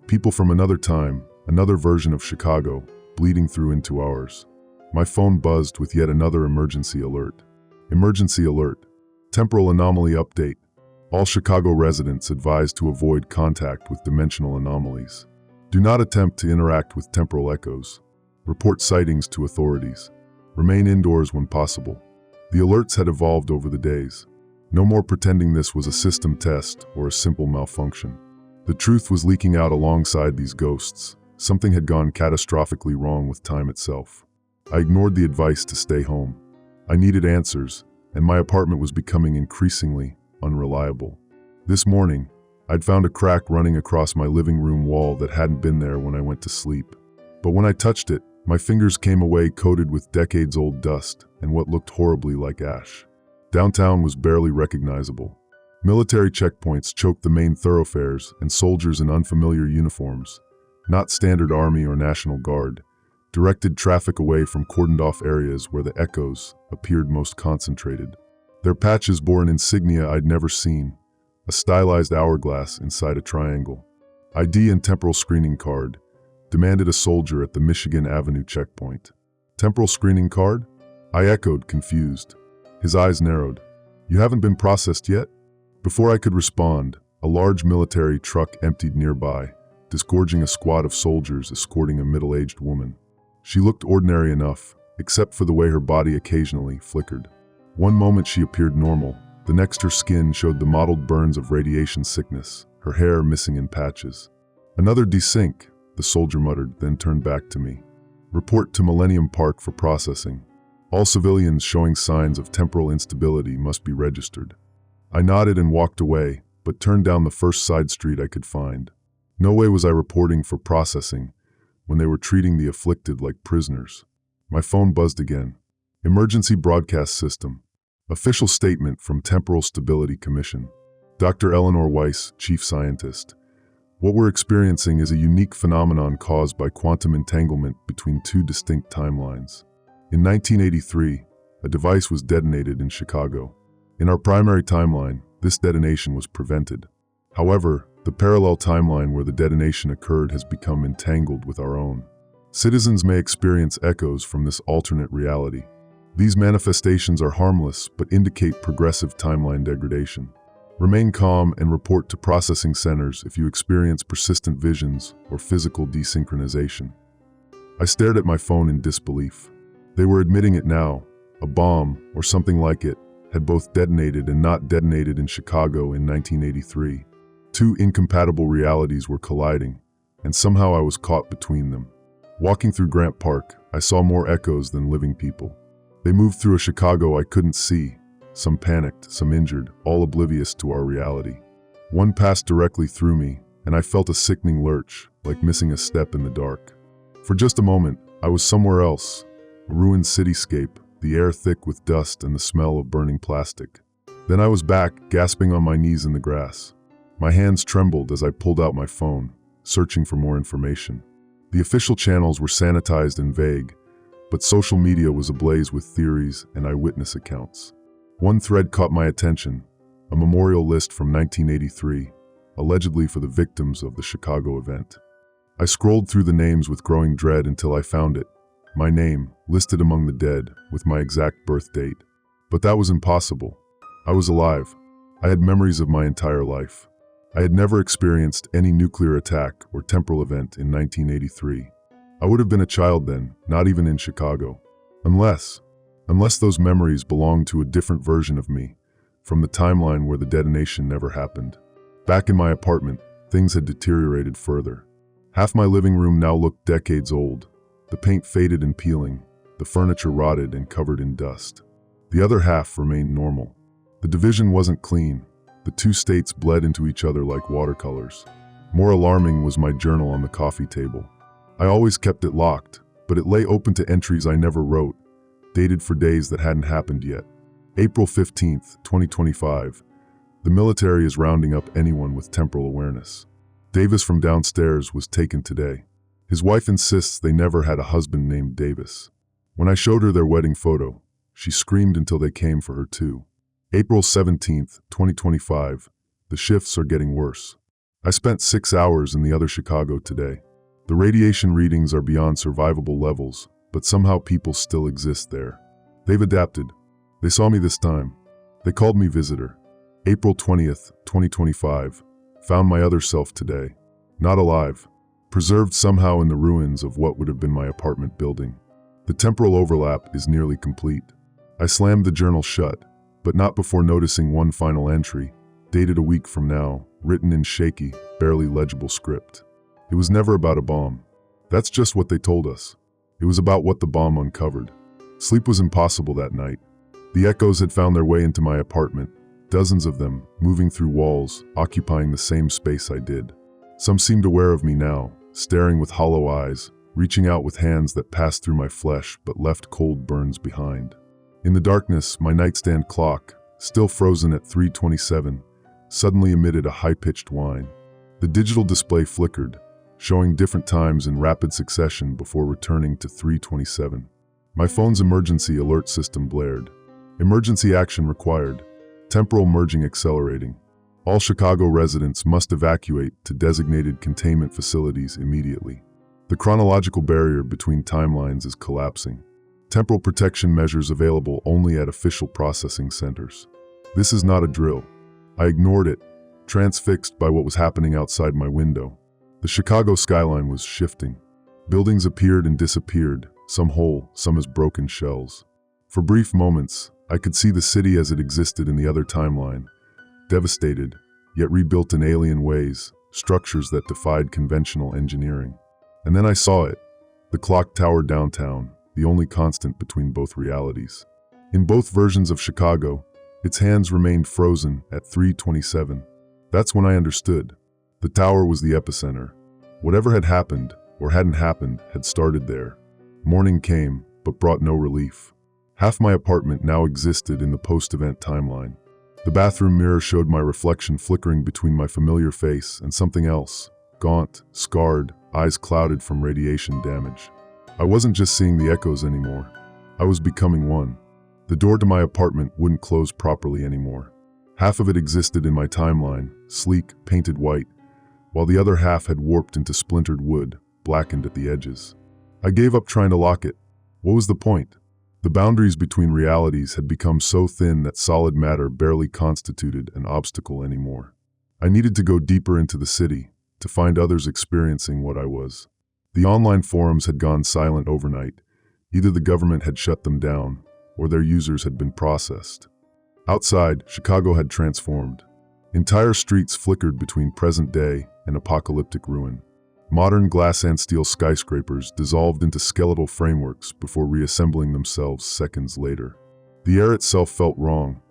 People from another time, another version of Chicago, bleeding through into ours. My phone buzzed with yet another emergency alert. Emergency alert. Temporal anomaly update. All Chicago residents advised to avoid contact with dimensional anomalies. Do not attempt to interact with temporal echoes. Report sightings to authorities. Remain indoors when possible. The alerts had evolved over the days. No more pretending this was a system test or a simple malfunction. The truth was leaking out alongside these ghosts. Something had gone catastrophically wrong with time itself. I ignored the advice to stay home. I needed answers, and my apartment was becoming increasingly unreliable. This morning, I'd found a crack running across my living room wall that hadn't been there when I went to sleep. But when I touched it, my fingers came away coated with decades-old dust and what looked horribly like ash. Downtown was barely recognizable. Military checkpoints choked the main thoroughfares, and soldiers in unfamiliar uniforms, not standard Army or National Guard, directed traffic away from cordoned-off areas where the echoes appeared most concentrated. Their patches bore an insignia I'd never seen, a stylized hourglass inside a triangle. ID and temporal screening card, demanded a soldier at the Michigan Avenue checkpoint. Temporal screening card? I echoed, confused. His eyes narrowed. You haven't been processed yet? Before I could respond, a large military truck emptied nearby, disgorging a squad of soldiers escorting a middle-aged woman. She looked ordinary enough, except for the way her body occasionally flickered. One moment she appeared normal, the next her skin showed the mottled burns of radiation sickness, her hair missing in patches. Another desync, the soldier muttered, then turned back to me. Report to Millennium Park for processing. All civilians showing signs of temporal instability must be registered. I nodded and walked away, but turned down the first side street I could find. No way was I reporting for processing when they were treating the afflicted like prisoners. My phone buzzed again. Emergency Broadcast System. Official statement from Temporal Stability Commission. Dr. Eleanor Weiss, Chief Scientist. What we're experiencing is a unique phenomenon caused by quantum entanglement between two distinct timelines. In 1983, a device was detonated in Chicago. In our primary timeline, this detonation was prevented. However, the parallel timeline where the detonation occurred has become entangled with our own. Citizens may experience echoes from this alternate reality. These manifestations are harmless but indicate progressive timeline degradation. Remain calm and report to processing centers if you experience persistent visions or physical desynchronization. I stared at my phone in disbelief. They were admitting it now. A bomb, or something like it, had both detonated and not detonated in Chicago in 1983. Two incompatible realities were colliding, and somehow I was caught between them. Walking through Grant Park, I saw more echoes than living people. They moved through a Chicago I couldn't see, some panicked, some injured, all oblivious to our reality. One passed directly through me, and I felt a sickening lurch, like missing a step in the dark. For just a moment, I was somewhere else, a ruined cityscape, the air thick with dust and the smell of burning plastic. Then I was back, gasping on my knees in the grass. My hands trembled as I pulled out my phone, searching for more information. The official channels were sanitized and vague, but social media was ablaze with theories and eyewitness accounts. One thread caught my attention, a memorial list from 1983, allegedly for the victims of the Chicago event. I scrolled through the names with growing dread until I found it, my name, listed among the dead, with my exact birth date. But that was impossible. I was alive. I had memories of my entire life. I had never experienced any nuclear attack or temporal event in 1983. I would have been a child then, not even in Chicago. Unless those memories belonged to a different version of me, from the timeline where the detonation never happened. Back in my apartment, things had deteriorated further. Half my living room now looked decades old. The paint faded and peeling, the furniture rotted and covered in dust. The other half remained normal. The division wasn't clean. The two states bled into each other like watercolors. More alarming was my journal on the coffee table. I always kept it locked, but it lay open to entries I never wrote, dated for days that hadn't happened yet. April 15th, 2025. The military is rounding up anyone with temporal awareness. Davis from downstairs was taken today. His wife insists they never had a husband named Davis. When I showed her their wedding photo, she screamed until they came for her too. April 17th, 2025. The shifts are getting worse. I spent 6 hours in the other Chicago today. The radiation readings are beyond survivable levels, but somehow people still exist there. They've adapted. They saw me this time. They called me visitor. April 20th, 2025. Found my other self today. Not alive. Preserved somehow in the ruins of what would have been my apartment building. The temporal overlap is nearly complete. I slammed the journal shut, but not before noticing one final entry, dated a week from now, written in shaky, barely legible script. It was never about a bomb. That's just what they told us. It was about what the bomb uncovered. Sleep was impossible that night. The echoes had found their way into my apartment, dozens of them, moving through walls, occupying the same space I did. Some seemed aware of me now, staring with hollow eyes, reaching out with hands that passed through my flesh but left cold burns behind. In the darkness, my nightstand clock, still frozen at 3:27, suddenly emitted a high-pitched whine. The digital display flickered, showing different times in rapid succession before returning to 3:27. My phone's emergency alert system blared. Emergency action required. Temporal merging accelerating. All Chicago residents must evacuate to designated containment facilities immediately. The chronological barrier between timelines is collapsing. Temporal protection measures available only at official processing centers. This is not a drill. I ignored it, transfixed by what was happening outside my window. The Chicago skyline was shifting. Buildings appeared and disappeared, some whole, some as broken shells. For brief moments, I could see the city as it existed in the other timeline, devastated, yet rebuilt in alien ways, structures that defied conventional engineering. And then I saw it, the clock tower downtown, the only constant between both realities. In both versions of Chicago, its hands remained frozen at 3:27. That's when I understood. The tower was the epicenter. Whatever had happened, or hadn't happened, had started there. Morning came, but brought no relief. Half my apartment now existed in the post-event timeline. The bathroom mirror showed my reflection flickering between my familiar face and something else, gaunt, scarred, eyes clouded from radiation damage. I wasn't just seeing the echoes anymore. I was becoming one. The door to my apartment wouldn't close properly anymore. Half of it existed in my timeline, sleek, painted white, while the other half had warped into splintered wood, blackened at the edges. I gave up trying to lock it. What was the point? The boundaries between realities had become so thin that solid matter barely constituted an obstacle anymore. I needed to go deeper into the city, to find others experiencing what I was. The online forums had gone silent overnight. Either the government had shut them down, or their users had been processed. Outside, Chicago had transformed. Entire streets flickered between present day and apocalyptic ruin. Modern glass and steel skyscrapers dissolved into skeletal frameworks before reassembling themselves seconds later. The air itself felt wrong,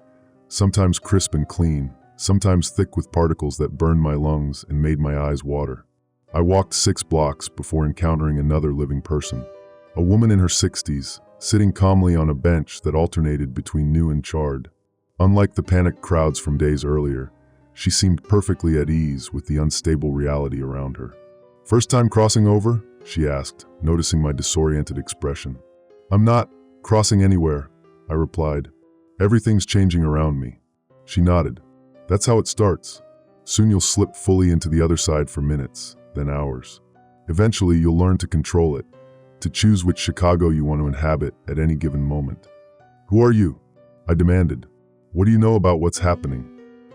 sometimes crisp and clean, sometimes thick with particles that burned my lungs and made my eyes water. I walked 6 blocks before encountering another living person. A woman in her 60s, sitting calmly on a bench that alternated between new and charred. Unlike the panicked crowds from days earlier, she seemed perfectly at ease with the unstable reality around her. "First time crossing over?" she asked, noticing my disoriented expression. "I'm not crossing anywhere," I replied. "Everything's changing around me." She nodded. "That's how it starts. Soon you'll slip fully into the other side for minutes, then hours. Eventually you'll learn to control it, to choose which Chicago you want to inhabit at any given moment." "Who are you?" I demanded. "What do you know about what's happening?"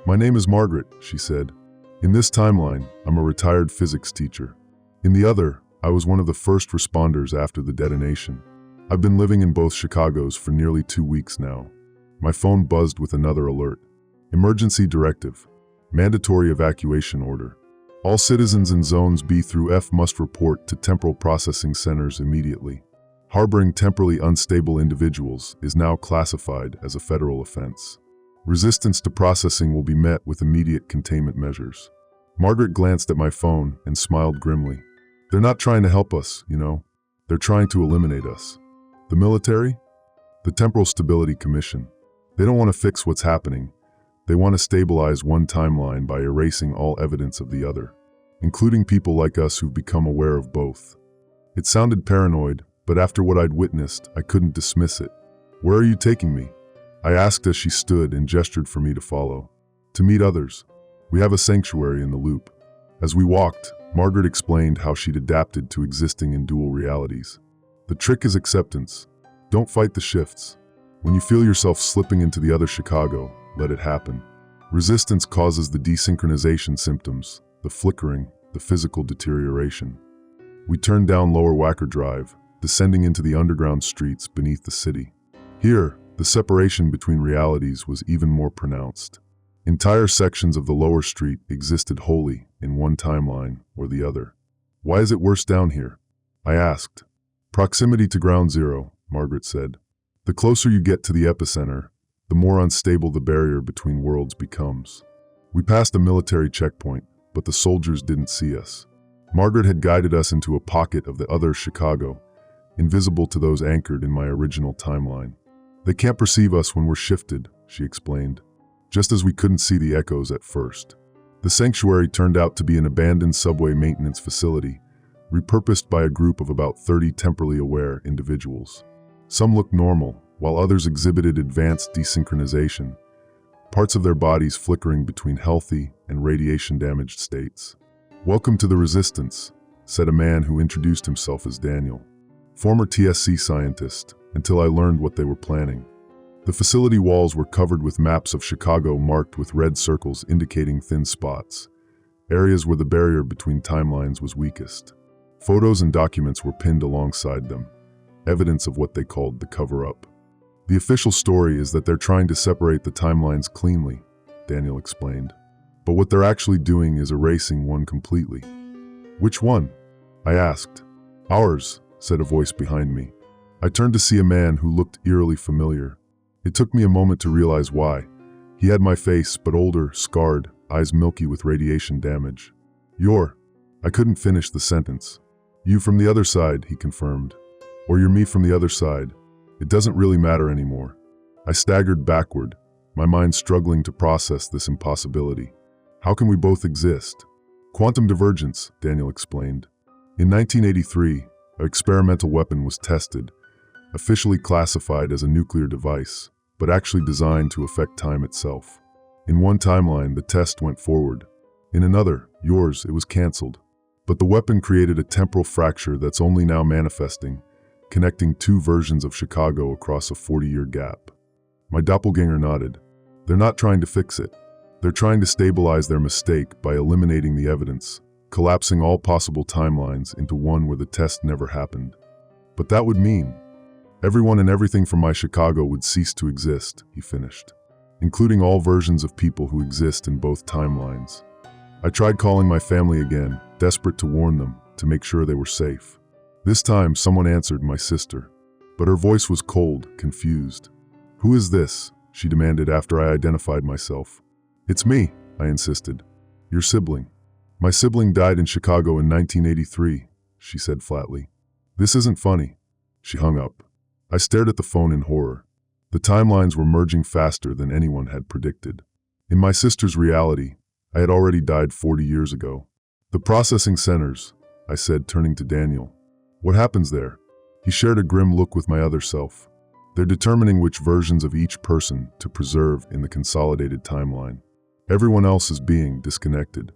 "My name is Margaret," she said. "In this timeline, I'm a retired physics teacher. In the other, I was one of the first responders after the detonation. I've been living in both Chicagos for nearly 2 weeks now." My phone buzzed with another alert. "Emergency directive. Mandatory evacuation order. All citizens in zones B through F must report to temporal processing centers immediately. Harboring temporally unstable individuals is now classified as a federal offense. Resistance to processing will be met with immediate containment measures." Margaret glanced at my phone and smiled grimly. "They're not trying to help us, you know. They're trying to eliminate us." "The military?" "The Temporal Stability Commission. They don't want to fix what's happening. They want to stabilize one timeline by erasing all evidence of the other, including people like us who've become aware of both." It sounded paranoid, but after what I'd witnessed, I couldn't dismiss it. "Where are you taking me?" I asked as she stood and gestured for me to follow. "To meet others. We have a sanctuary in the loop." As we walked, Margaret explained how she'd adapted to existing in dual realities. "The trick is acceptance. Don't fight the shifts. When you feel yourself slipping into the other Chicago, let it happen. Resistance causes the desynchronization symptoms, the flickering, the physical deterioration." We turned down Lower Wacker Drive, descending into the underground streets beneath the city. Here, the separation between realities was even more pronounced. Entire sections of the lower street existed wholly in one timeline or the other. "Why is it worse down here?" I asked. "Proximity to ground zero," Margaret said. "The closer you get to the epicenter, the more unstable the barrier between worlds becomes." We passed a military checkpoint, but the soldiers didn't see us. Margaret had guided us into a pocket of the other Chicago, invisible to those anchored in my original timeline. "They can't perceive us when we're shifted," she explained, just as we couldn't see the echoes at first. The sanctuary turned out to be an abandoned subway maintenance facility, repurposed by a group of about 30 temporally aware individuals. Some looked normal, while others exhibited advanced desynchronization, parts of their bodies flickering between healthy and radiation-damaged states. "Welcome to the Resistance," said a man who introduced himself as Daniel. "Former TSC scientist, until I learned what they were planning." The facility walls were covered with maps of Chicago marked with red circles indicating thin spots, areas where the barrier between timelines was weakest. Photos and documents were pinned alongside them, evidence of what they called the cover-up. "The official story is that they're trying to separate the timelines cleanly," Daniel explained. "But what they're actually doing is erasing one completely." "Which one?" I asked. "Ours," said a voice behind me. I turned to see a man who looked eerily familiar. It took me a moment to realize why. He had my face, but older, scarred, eyes milky with radiation damage. I couldn't finish the sentence. "You from the other side," he confirmed. "Or you're me from the other side. It doesn't really matter anymore." I staggered backward, my mind struggling to process this impossibility. "How can we both exist?" "Quantum divergence," Daniel explained. "In 1983, an experimental weapon was tested, officially classified as a nuclear device, but actually designed to affect time itself. In one timeline, the test went forward. In another, yours, it was cancelled. But the weapon created a temporal fracture that's only now manifesting, connecting two versions of Chicago across a 40-year gap. My doppelganger nodded. They're not trying to fix it. They're trying to stabilize their mistake by eliminating the evidence, collapsing all possible timelines into one where the test never happened. But that would mean everyone and everything from my Chicago would cease to exist, he finished, including all versions of people who exist in both timelines. I tried calling my family again, desperate to warn them, to make sure they were safe. This time, someone answered, my sister, but her voice was cold, confused. Who is this? She demanded after I identified myself. It's me, I insisted. Your sibling. My sibling died in Chicago in 1983, she said flatly. This isn't funny. She hung up. I stared at the phone in horror. The timelines were merging faster than anyone had predicted. In my sister's reality, I had already died 40 years ago. The processing centers, I said, turning to Daniel. What happens there? He shared a grim look with my other self. They're determining which versions of each person to preserve in the consolidated timeline. Everyone else is being disconnected.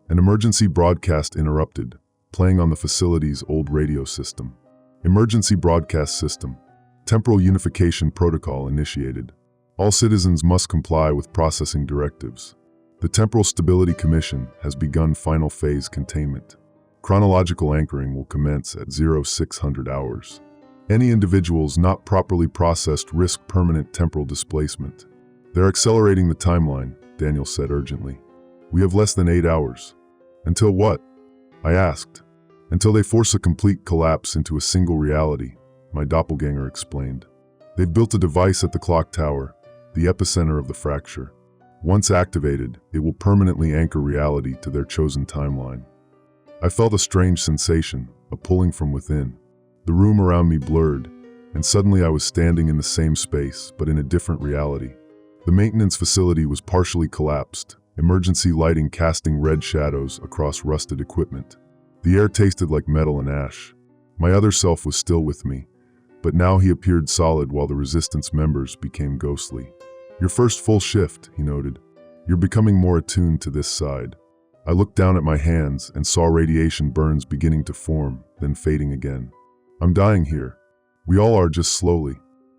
An emergency broadcast interrupted, playing on the facility's old radio system. Emergency broadcast system. Temporal unification protocol initiated. All citizens must comply with processing directives. The Temporal Stability Commission has begun final phase containment. Chronological anchoring will commence at 0600 hours. Any individuals not properly processed risk permanent temporal displacement. They're accelerating the timeline, Daniel said urgently. We have less than 8 hours. Until what? I asked. Until they force a complete collapse into a single reality, my doppelganger explained. They've built a device at the clock tower, the epicenter of the fracture. Once activated, it will permanently anchor reality to their chosen timeline. I felt a strange sensation, a pulling from within. The room around me blurred, and suddenly I was standing in the same space, but in a different reality. The maintenance facility was partially collapsed, emergency lighting casting red shadows across rusted equipment. The air tasted like metal and ash. My other self was still with me, but now he appeared solid while the resistance members became ghostly. Your first full shift, he noted. You're becoming more attuned to this side. I looked down at my hands and saw radiation burns beginning to form, then fading again. I'm dying here. We all are, just slowly.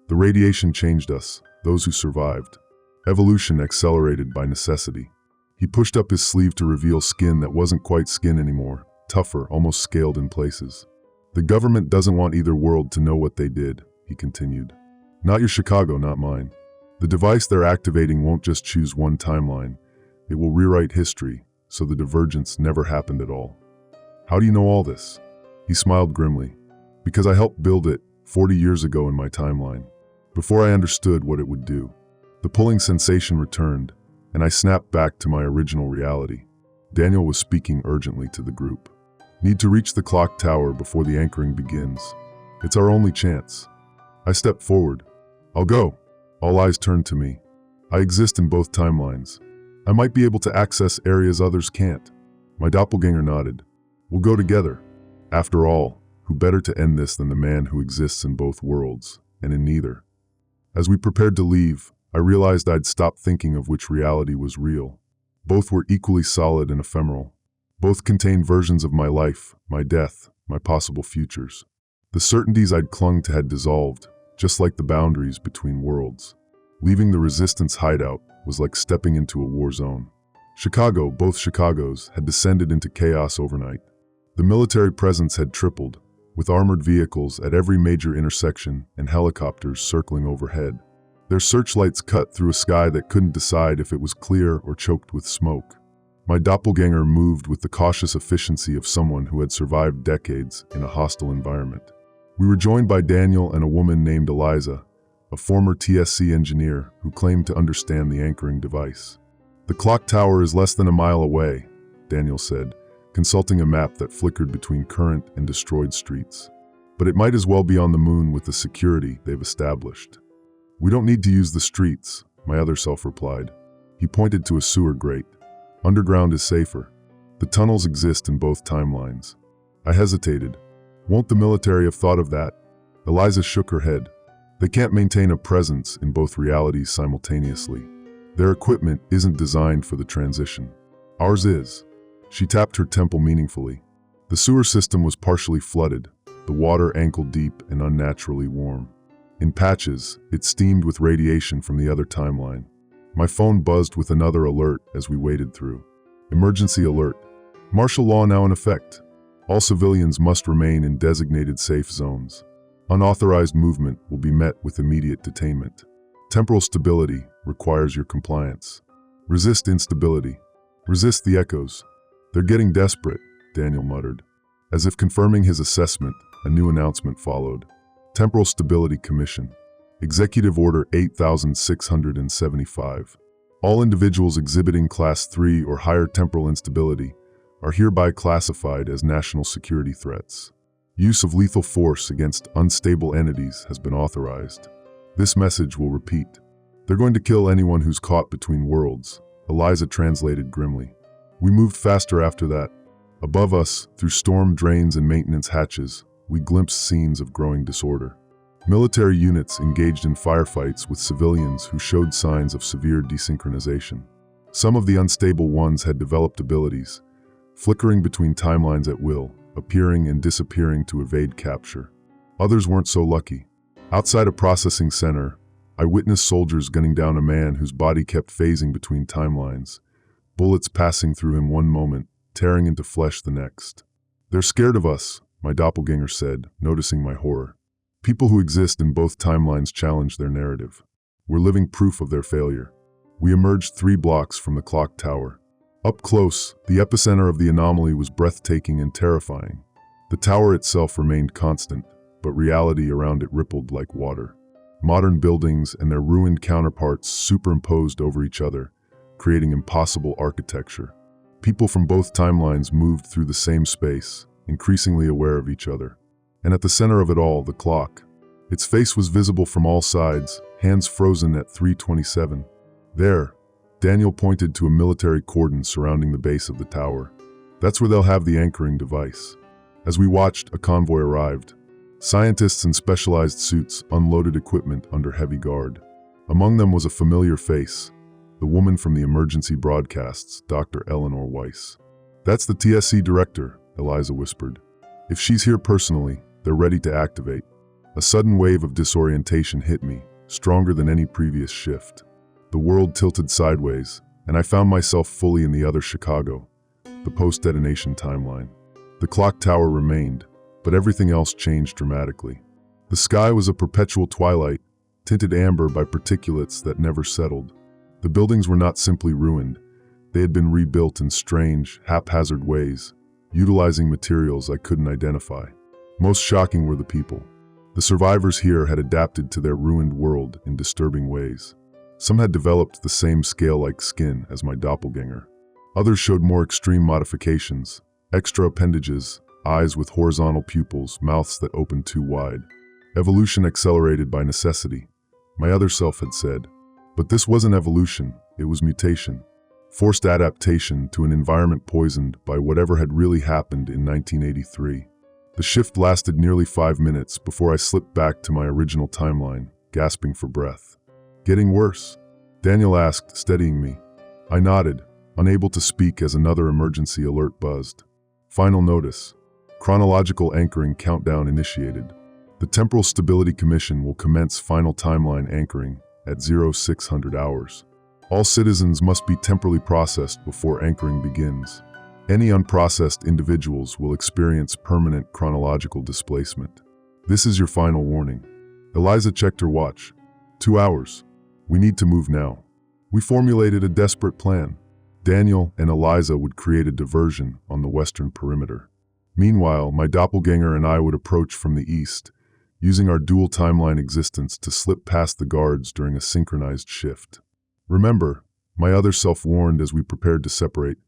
The radiation changed us, those who survived. Evolution accelerated by necessity. He pushed up his sleeve to reveal skin that wasn't quite skin anymore, tougher, almost scaled in places. The government doesn't want either world to know what they did, he continued. Not your Chicago, not mine. The device they're activating won't just choose one timeline. It will rewrite history, so the divergence never happened at all. How do you know all this? He smiled grimly. Because I helped build it 40 years ago in my timeline, before I understood what it would do. The pulling sensation returned, and I snapped back to my original reality. Daniel was speaking urgently to the group. Need to reach the clock tower before the anchoring begins. It's our only chance. I stepped forward. I'll go. All eyes turned to me. I exist in both timelines. I might be able to access areas others can't. My doppelganger nodded. We'll go together. After all, who better to end this than the man who exists in both worlds, and in neither? As we prepared to leave, I realized I'd stopped thinking of which reality was real. Both were equally solid and ephemeral. Both contained versions of my life, my death, my possible futures. The certainties I'd clung to had dissolved, just like the boundaries between worlds. Leaving the resistance hideout was like stepping into a war zone. Chicago, both Chicagos, had descended into chaos overnight. The military presence had tripled, with armored vehicles at every major intersection and helicopters circling overhead. Their searchlights cut through a sky that couldn't decide if it was clear or choked with smoke. My doppelganger moved with the cautious efficiency of someone who had survived decades in a hostile environment. We were joined by Daniel and a woman named Eliza, a former TSC engineer who claimed to understand the anchoring device. The clock tower is less than a mile away, Daniel said, consulting a map that flickered between current and destroyed streets. But it might as well be on the moon with the security they've established. We don't need to use the streets, my other self replied. He pointed to a sewer grate. Underground is safer. The tunnels exist in both timelines. I hesitated. Won't the military have thought of that? Eliza shook her head. They can't maintain a presence in both realities simultaneously. Their equipment isn't designed for the transition. Ours is. She tapped her temple meaningfully. The sewer system was partially flooded, the water ankle-deep and unnaturally warm. In patches, it steamed with radiation from the other timeline. My phone buzzed with another alert as we waded through. Emergency alert. Martial law now in effect. All civilians must remain in designated safe zones. Unauthorized movement will be met with immediate detainment. Temporal stability requires your compliance. Resist instability. Resist the echoes. They're getting desperate, Daniel muttered. As if confirming his assessment, a new announcement followed. Temporal Stability Commission. Executive Order 8675. All individuals exhibiting Class 3 or higher temporal instability are hereby classified as national security threats. Use of lethal force against unstable entities has been authorized. This message will repeat. They're going to kill anyone who's caught between worlds, Eliza translated grimly. We moved faster after that. Above us, through storm drains and maintenance hatches, we glimpsed scenes of growing disorder. Military units engaged in firefights with civilians who showed signs of severe desynchronization. Some of the unstable ones had developed abilities, flickering between timelines at will, appearing and disappearing to evade capture. Others weren't so lucky. Outside a processing center, I witnessed soldiers gunning down a man whose body kept phasing between timelines, bullets passing through him one moment, tearing into flesh the next. They're scared of us, my doppelganger said, noticing my horror. People who exist in both timelines challenge their narrative. We're living proof of their failure. We emerged 3 blocks from the clock tower. Up close, the epicenter of the anomaly was breathtaking and terrifying. The tower itself remained constant, but reality around it rippled like water. Modern buildings and their ruined counterparts superimposed over each other, creating impossible architecture. People from both timelines moved through the same space, increasingly aware of each other. And at the center of it all, the clock. Its face was visible from all sides, hands frozen at 3:27. There, Daniel pointed to a military cordon surrounding the base of the tower. That's where they'll have the anchoring device. As we watched, a convoy arrived. Scientists in specialized suits unloaded equipment under heavy guard. Among them was a familiar face, the woman from the emergency broadcasts, Dr. Eleanor Weiss. That's the TSC director, Eliza whispered. If she's here personally, they're ready to activate. A sudden wave of disorientation hit me, stronger than any previous shift. The world tilted sideways, and I found myself fully in the other Chicago, the post-detonation timeline. The clock tower remained, but everything else changed dramatically. The sky was a perpetual twilight, tinted amber by particulates that never settled. The buildings were not simply ruined, they had been rebuilt in strange, haphazard ways, utilizing materials I couldn't identify. Most shocking were the people. The survivors here had adapted to their ruined world in disturbing ways. Some had developed the same scale-like skin as my doppelganger. Others showed more extreme modifications, extra appendages, eyes with horizontal pupils, mouths that opened too wide. Evolution accelerated by necessity, my other self had said. But this wasn't evolution, it was mutation. Forced adaptation to an environment poisoned by whatever had really happened in 1983. The shift lasted nearly 5 minutes before I slipped back to my original timeline, gasping for breath. Getting worse? Daniel asked, steadying me. I nodded, unable to speak as another emergency alert buzzed. Final notice. Chronological anchoring countdown initiated. The Temporal Stability Commission will commence final timeline anchoring at 0600 hours. All citizens must be temporally processed before anchoring begins. Any unprocessed individuals will experience permanent chronological displacement. This is your final warning. Eliza checked her watch. 2 hours. We need to move now. We formulated a desperate plan. Daniel and Eliza would create a diversion on the western perimeter. Meanwhile, my doppelganger and I would approach from the east, using our dual timeline existence to slip past the guards during a synchronized shift. Remember, my other self warned as we prepared to separate,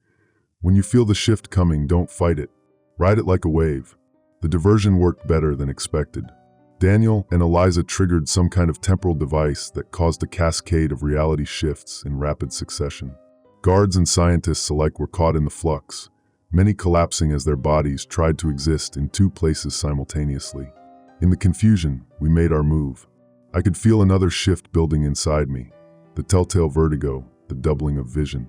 when you feel the shift coming, don't fight it. Ride it like a wave. The diversion worked better than expected. Daniel and Eliza triggered some kind of temporal device that caused a cascade of reality shifts in rapid succession. Guards and scientists alike were caught in the flux, many collapsing as their bodies tried to exist in 2 places simultaneously. In the confusion, we made our move. I could feel another shift building inside me, the telltale vertigo, the doubling of vision.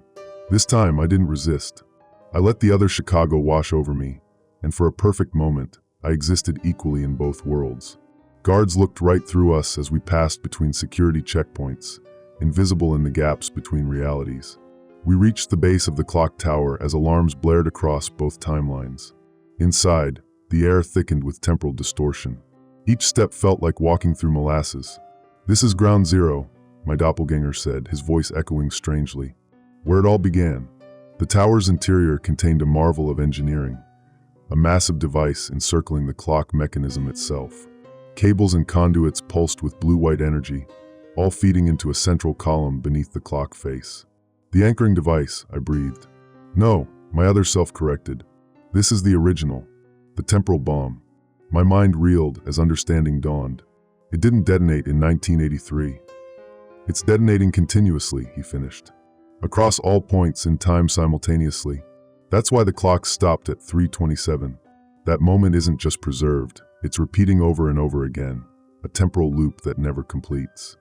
This time, I didn't resist. I let the other Chicago wash over me, and for a perfect moment, I existed equally in both worlds. Guards looked right through us as we passed between security checkpoints, invisible in the gaps between realities. We reached the base of the clock tower as alarms blared across both timelines. Inside, the air thickened with temporal distortion. Each step felt like walking through molasses. "This is ground zero," my doppelganger said, his voice echoing strangely. Where it all began. The tower's interior contained a marvel of engineering, a massive device encircling the clock mechanism itself. Cables and conduits pulsed with blue-white energy, all feeding into a central column beneath the clock face. "The anchoring device," I breathed. "No," my other self corrected. "This is the original, the temporal bomb." My mind reeled as understanding dawned. "It didn't detonate in 1983. It's detonating continuously," he finished. "Across all points in time simultaneously. That's why the clock stopped at 3:27. That moment isn't just preserved, it's repeating over and over again, a temporal loop that never completes."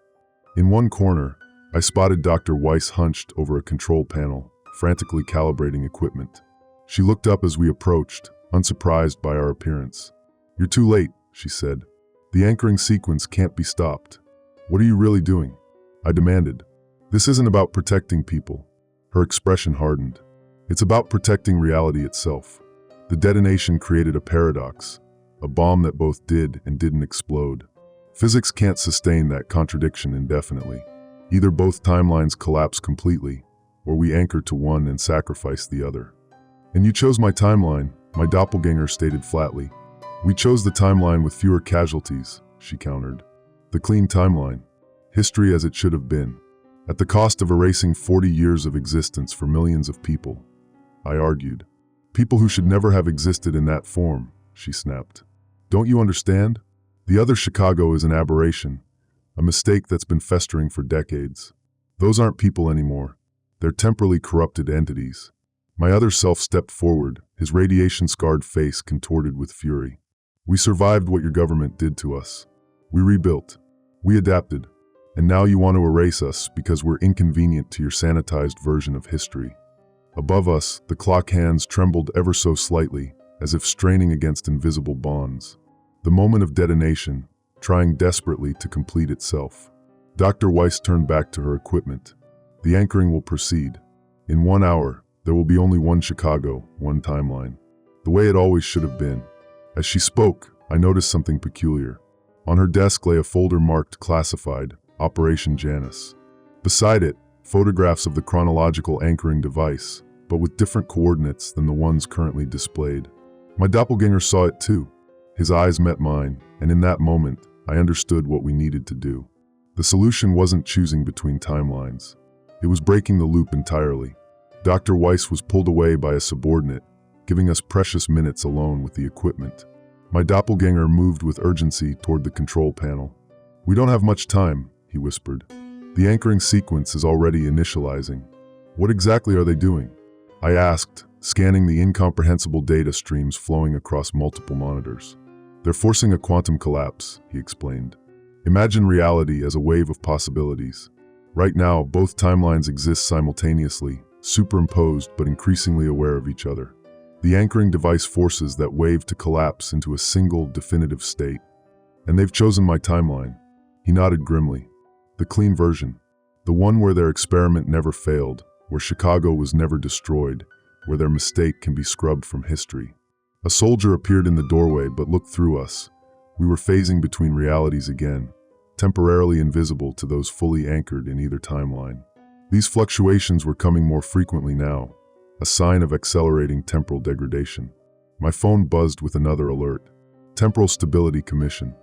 In one corner, I spotted Dr. Weiss hunched over a control panel, frantically calibrating equipment. She looked up as we approached, unsurprised by our appearance. "You're too late," she said. "The anchoring sequence can't be stopped." "What are you really doing?" I demanded. "This isn't about protecting people." Her expression hardened. "It's about protecting reality itself." The detonation created a paradox, a bomb that both did and didn't explode. Physics can't sustain that contradiction indefinitely. Either both timelines collapse completely, or we anchor to one and sacrifice the other. "And you chose my timeline," my doppelganger stated flatly. "We chose the timeline with fewer casualties," she countered. "The clean timeline. History as it should have been. At the cost of erasing 40 years of existence for millions of people," I argued. "People who should never have existed in that form," she snapped. "Don't you understand? The other Chicago is an aberration, a mistake that's been festering for decades. Those aren't people anymore. They're temporally corrupted entities." My other self stepped forward, his radiation-scarred face contorted with fury. "We survived what your government did to us. We rebuilt. We adapted. And now you want to erase us because we're inconvenient to your sanitized version of history." Above us, the clock hands trembled ever so slightly, as if straining against invisible bonds. The moment of detonation, trying desperately to complete itself. Dr. Weiss turned back to her equipment. "The anchoring will proceed. In 1 hour, there will be only one Chicago, one timeline. The way it always should have been." As she spoke, I noticed something peculiar. On her desk lay a folder marked Classified, Operation Janus. Beside it, photographs of the chronological anchoring device, but with different coordinates than the ones currently displayed. My doppelganger saw it too. His eyes met mine, and in that moment, I understood what we needed to do. The solution wasn't choosing between timelines. It was breaking the loop entirely. Dr. Weiss was pulled away by a subordinate, giving us precious minutes alone with the equipment. My doppelganger moved with urgency toward the control panel. "We don't have much time," he whispered. "The anchoring sequence is already initializing." "What exactly are they doing?" I asked, scanning the incomprehensible data streams flowing across multiple monitors. "They're forcing a quantum collapse," he explained. "Imagine reality as a wave of possibilities. Right now, both timelines exist simultaneously, superimposed but increasingly aware of each other. The anchoring device forces that wave to collapse into a single, definitive state. And they've chosen my timeline." He nodded grimly. "The clean version. The one where their experiment never failed, where Chicago was never destroyed, where their mistake can be scrubbed from history." A soldier appeared in the doorway but looked through us. We were phasing between realities again, temporarily invisible to those fully anchored in either timeline. These fluctuations were coming more frequently now, a sign of accelerating temporal degradation. My phone buzzed with another alert. "Temporal Stability Commission.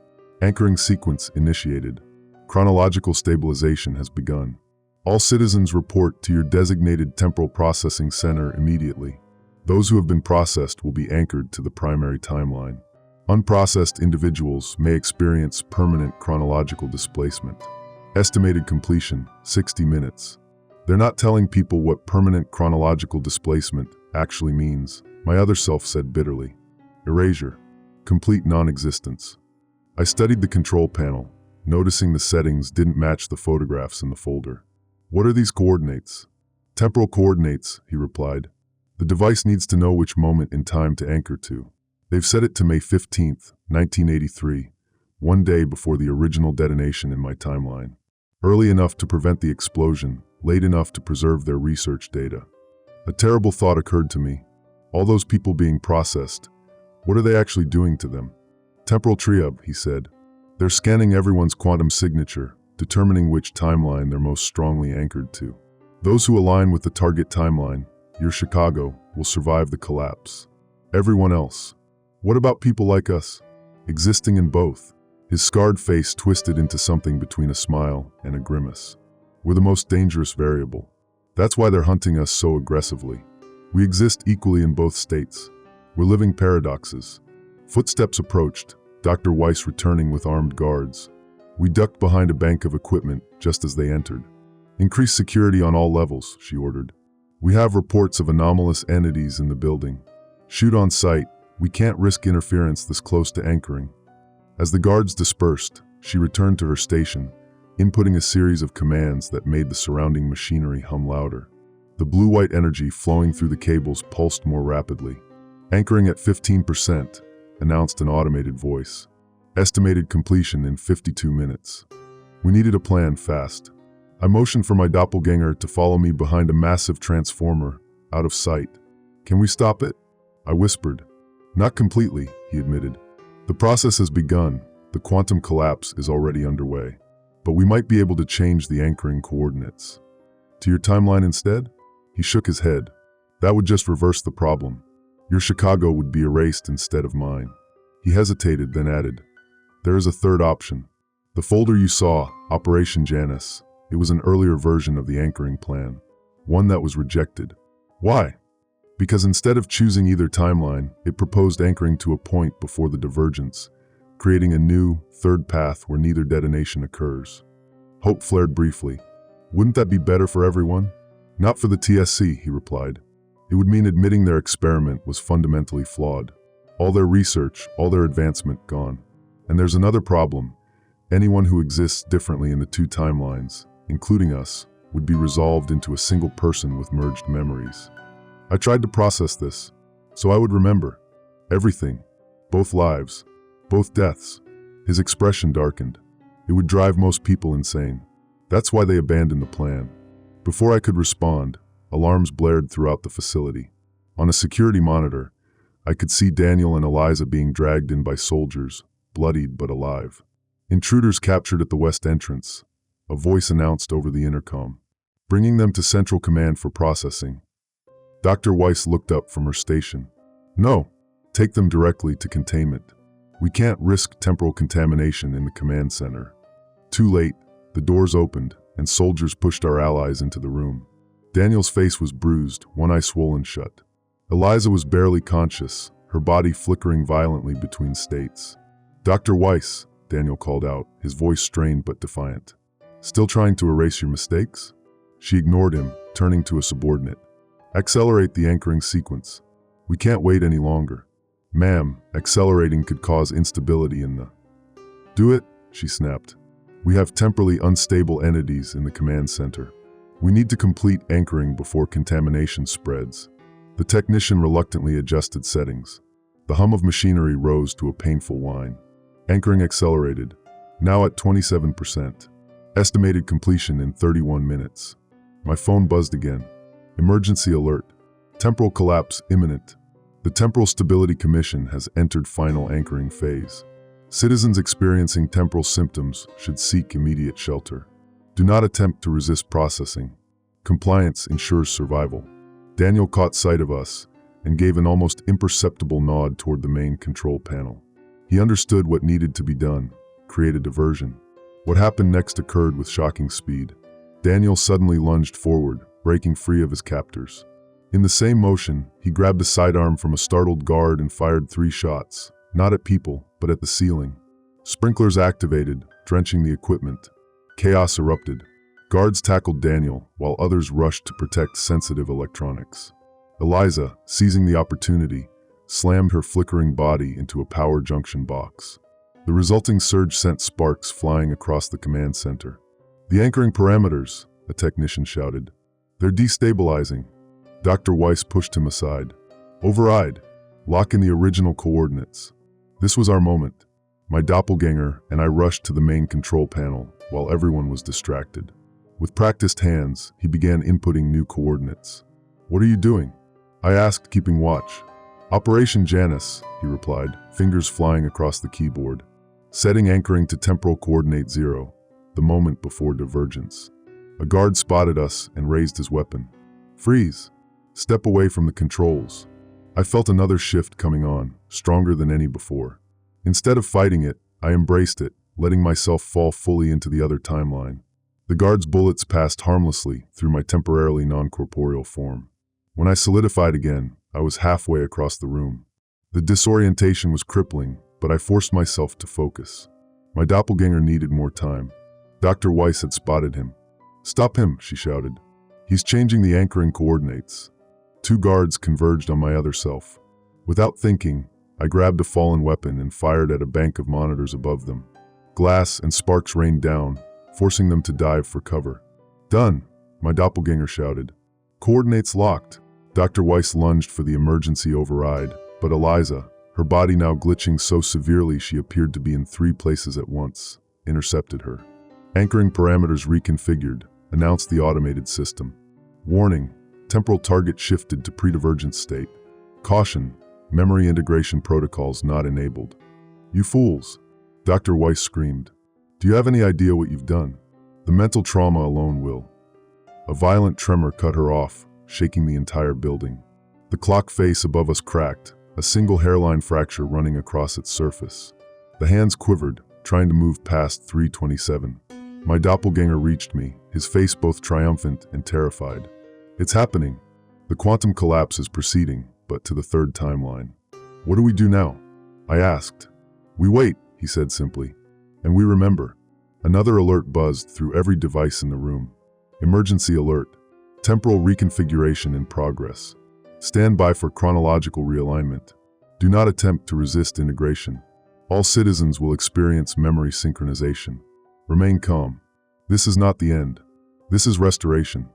Anchoring sequence initiated. Chronological stabilization has begun. All citizens report to your designated temporal processing center immediately. Those who have been processed will be anchored to the primary timeline. Unprocessed individuals may experience permanent chronological displacement. Estimated completion, 60 minutes. They're not telling people what permanent chronological displacement actually means," my other self said bitterly. "Erasure. Complete non-existence." I studied the control panel, noticing the settings didn't match the photographs in the folder. "What are these coordinates?" "Temporal coordinates," he replied. "The device needs to know which moment in time to anchor to. They've set it to May 15th, 1983, one day before the original detonation in my timeline. Early enough to prevent the explosion, late enough to preserve their research data. A terrible thought occurred to me. All those people being processed, what are they actually doing to them? Temporal triage, he said. They're scanning everyone's quantum signature, determining which timeline they're most strongly anchored to. Those who align with the target timeline, your Chicago, will survive the collapse. Everyone else. What about people like us? Existing in both. His scarred face twisted into something between a smile and a grimace. We're the most dangerous variable. That's why they're hunting us so aggressively. We exist equally in both states. We're living paradoxes. Footsteps approached, Dr. Weiss returning with armed guards. We ducked behind a bank of equipment just as they entered. Increase security on all levels, she ordered. We have reports of anomalous entities in the building. Shoot on sight. We can't risk interference this close to anchoring. As the guards dispersed, she returned to her station, inputting a series of commands that made the surrounding machinery hum louder. The blue-white energy flowing through the cables pulsed more rapidly. Anchoring at 15%, announced an automated voice. Estimated completion in 52 minutes. We needed a plan fast. I motioned for my doppelganger to follow me behind a massive transformer, out of sight. Can we stop it? I whispered. Not completely, he admitted. The process has begun. The quantum collapse is already underway. But we might be able to change the anchoring coordinates. To your timeline instead? He shook his head. That would just reverse the problem. Your Chicago would be erased instead of mine. He hesitated, then added, there is a third option. The folder you saw, Operation Janus, it was an earlier version of the anchoring plan. One that was rejected. Why? Because instead of choosing either timeline, it proposed anchoring to a point before the divergence, creating a new, third path where neither detonation occurs. Hope flared briefly. Wouldn't that be better for everyone? Not for the TSC, he replied. It would mean admitting their experiment was fundamentally flawed. All their research, all their advancement gone. And there's another problem. Anyone who exists differently in the two timelines, including us, would be resolved into a single person with merged memories. I tried to process this, so I would remember. Everything. Both lives. Both deaths. His expression darkened. It would drive most people insane. That's why they abandoned the plan. Before I could respond, alarms blared throughout the facility. On a security monitor, I could see Daniel and Eliza being dragged in by soldiers, bloodied but alive. Intruders captured at the west entrance. A voice announced over the intercom, bringing them to Central Command for processing. Dr. Weiss looked up from her station. No, take them directly to containment. We can't risk temporal contamination in the command center. Too late, the doors opened, and soldiers pushed our allies into the room. Daniel's face was bruised, one eye swollen shut. Eliza was barely conscious, her body flickering violently between states. Dr. Weiss, Daniel called out, his voice strained but defiant. Still trying to erase your mistakes? She ignored him, turning to a subordinate. Accelerate the anchoring sequence. We can't wait any longer. Ma'am, accelerating could cause instability in the... Do it, she snapped. We have temporally unstable entities in the command center. We need to complete anchoring before contamination spreads. The technician reluctantly adjusted settings. The hum of machinery rose to a painful whine. Anchoring accelerated, now at 27%. Estimated completion in 31 minutes. My phone buzzed again. Emergency alert. Temporal collapse imminent. The Temporal Stability Commission has entered final anchoring phase. Citizens experiencing temporal symptoms should seek immediate shelter. Do not attempt to resist processing. Compliance ensures survival. Daniel caught sight of us and gave an almost imperceptible nod toward the main control panel. He understood what needed to be done, create a diversion. What happened next occurred with shocking speed. Daniel suddenly lunged forward, breaking free of his captors. In the same motion, he grabbed a sidearm from a startled guard and fired 3 shots, not at people, but at the ceiling. Sprinklers activated, drenching the equipment. Chaos erupted. Guards tackled Daniel, while others rushed to protect sensitive electronics. Eliza, seizing the opportunity, slammed her flickering body into a power junction box. The resulting surge sent sparks flying across the command center. The anchoring parameters, a technician shouted. They're destabilizing. Dr. Weiss pushed him aside. Override. Lock in the original coordinates. This was our moment. My doppelganger and I rushed to the main control panel while everyone was distracted. With practiced hands, he began inputting new coordinates. "What are you doing?" I asked, keeping watch. "Operation Janus," he replied, fingers flying across the keyboard. "Setting anchoring to temporal coordinate 0, the moment before divergence." A guard spotted us and raised his weapon. "Freeze! Step away from the controls." I felt another shift coming on, stronger than any before. Instead of fighting it, I embraced it, letting myself fall fully into the other timeline. The guard's bullets passed harmlessly through my temporarily non-corporeal form. When I solidified again, I was halfway across the room. The disorientation was crippling, but I forced myself to focus. My doppelganger needed more time. Dr. Weiss had spotted him. "Stop him," she shouted. "He's changing the anchoring coordinates." 2 guards converged on my other self. Without thinking, I grabbed a fallen weapon and fired at a bank of monitors above them. Glass and sparks rained down, forcing them to dive for cover. "Done," my doppelganger shouted. "Coordinates locked." Dr. Weiss lunged for the emergency override, but Eliza, her body now glitching so severely she appeared to be in 3 places at once, intercepted her. "Anchoring parameters reconfigured," announced the automated system. "Warning, temporal target shifted to pre-divergent state. Caution, memory integration protocols not enabled." "You fools," Dr. Weiss screamed. "Do you have any idea what you've done? The mental trauma alone will." A violent tremor cut her off, shaking the entire building. The clock face above us cracked, a single hairline fracture running across its surface. The hands quivered, trying to move past 327. My doppelganger reached me, his face both triumphant and terrified. "It's happening. The quantum collapse is proceeding, but to the 3rd timeline." "What do we do now?" I asked. "We wait," he said simply. "And we remember." Another alert buzzed through every device in the room. "Emergency alert. Temporal reconfiguration in progress. Stand by for chronological realignment. Do not attempt to resist integration. All citizens will experience memory synchronization. Remain calm. This is not the end. This is restoration."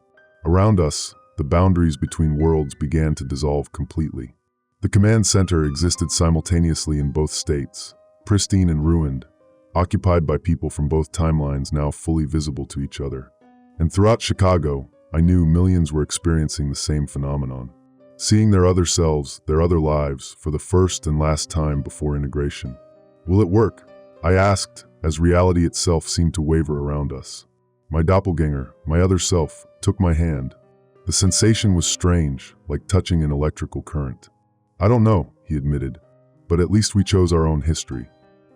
Around us, the boundaries between worlds began to dissolve completely. The command center existed simultaneously in both states, pristine and ruined, occupied by people from both timelines now fully visible to each other. And throughout Chicago, I knew millions were experiencing the same phenomenon. Seeing their other selves, their other lives, for the first and last time before integration. "Will it work?" I asked, as reality itself seemed to waver around us. My doppelganger, my other self, took my hand. The sensation was strange, like touching an electrical current. "I don't know," he admitted, "but at least we chose our own history."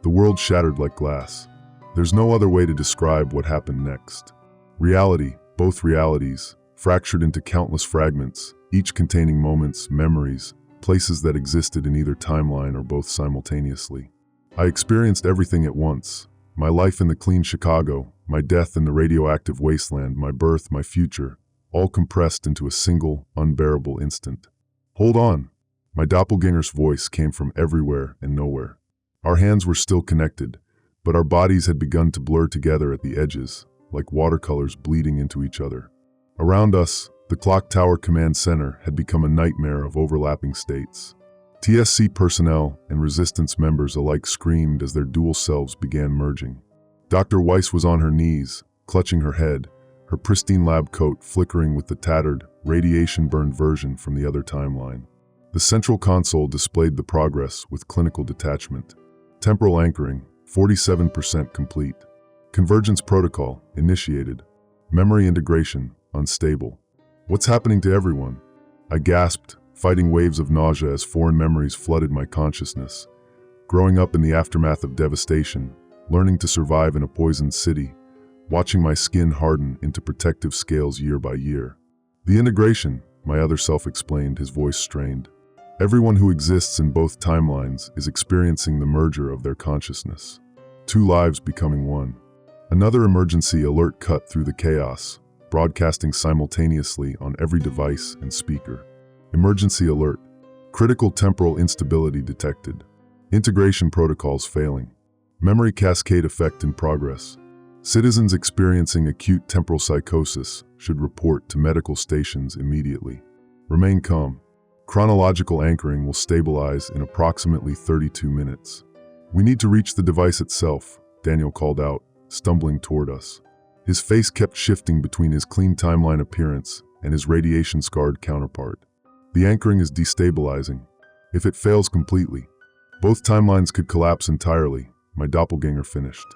The world shattered like glass. There's no other way to describe what happened next. Reality, both realities, fractured into countless fragments, each containing moments, memories, places that existed in either timeline or both simultaneously. I experienced everything at once. My life in the clean Chicago, my death in the radioactive wasteland, my birth, my future, all compressed into a single, unbearable instant. "Hold on." My doppelganger's voice came from everywhere and nowhere. Our hands were still connected, but our bodies had begun to blur together at the edges, like watercolors bleeding into each other. Around us, the clock tower command center had become a nightmare of overlapping states. TSC personnel and resistance members alike screamed as their dual selves began merging. Dr. Weiss was on her knees, clutching her head, her pristine lab coat flickering with the tattered, radiation-burned version from the other timeline. The central console displayed the progress with clinical detachment. Temporal anchoring, 47% complete. Convergence protocol, initiated. Memory integration, unstable. "What's happening to everyone?" I gasped, fighting waves of nausea as foreign memories flooded my consciousness. Growing up in the aftermath of devastation, learning to survive in a poisoned city, watching my skin harden into protective scales year by year. "The integration," my other self explained, his voice strained. "Everyone who exists in both timelines is experiencing the merger of their consciousness. 2 lives becoming one." Another emergency alert cut through the chaos, broadcasting simultaneously on every device and speaker. Emergency alert. Critical temporal instability detected. Integration protocols failing. Memory cascade effect in progress. Citizens experiencing acute temporal psychosis should report to medical stations immediately. Remain calm. Chronological anchoring will stabilize in approximately 32 minutes. We need to reach the device itself, Daniel called out, stumbling toward us. His face kept shifting between his clean timeline appearance and his radiation-scarred counterpart. The anchoring is destabilizing. If it fails completely, both timelines could collapse entirely, my doppelganger finished.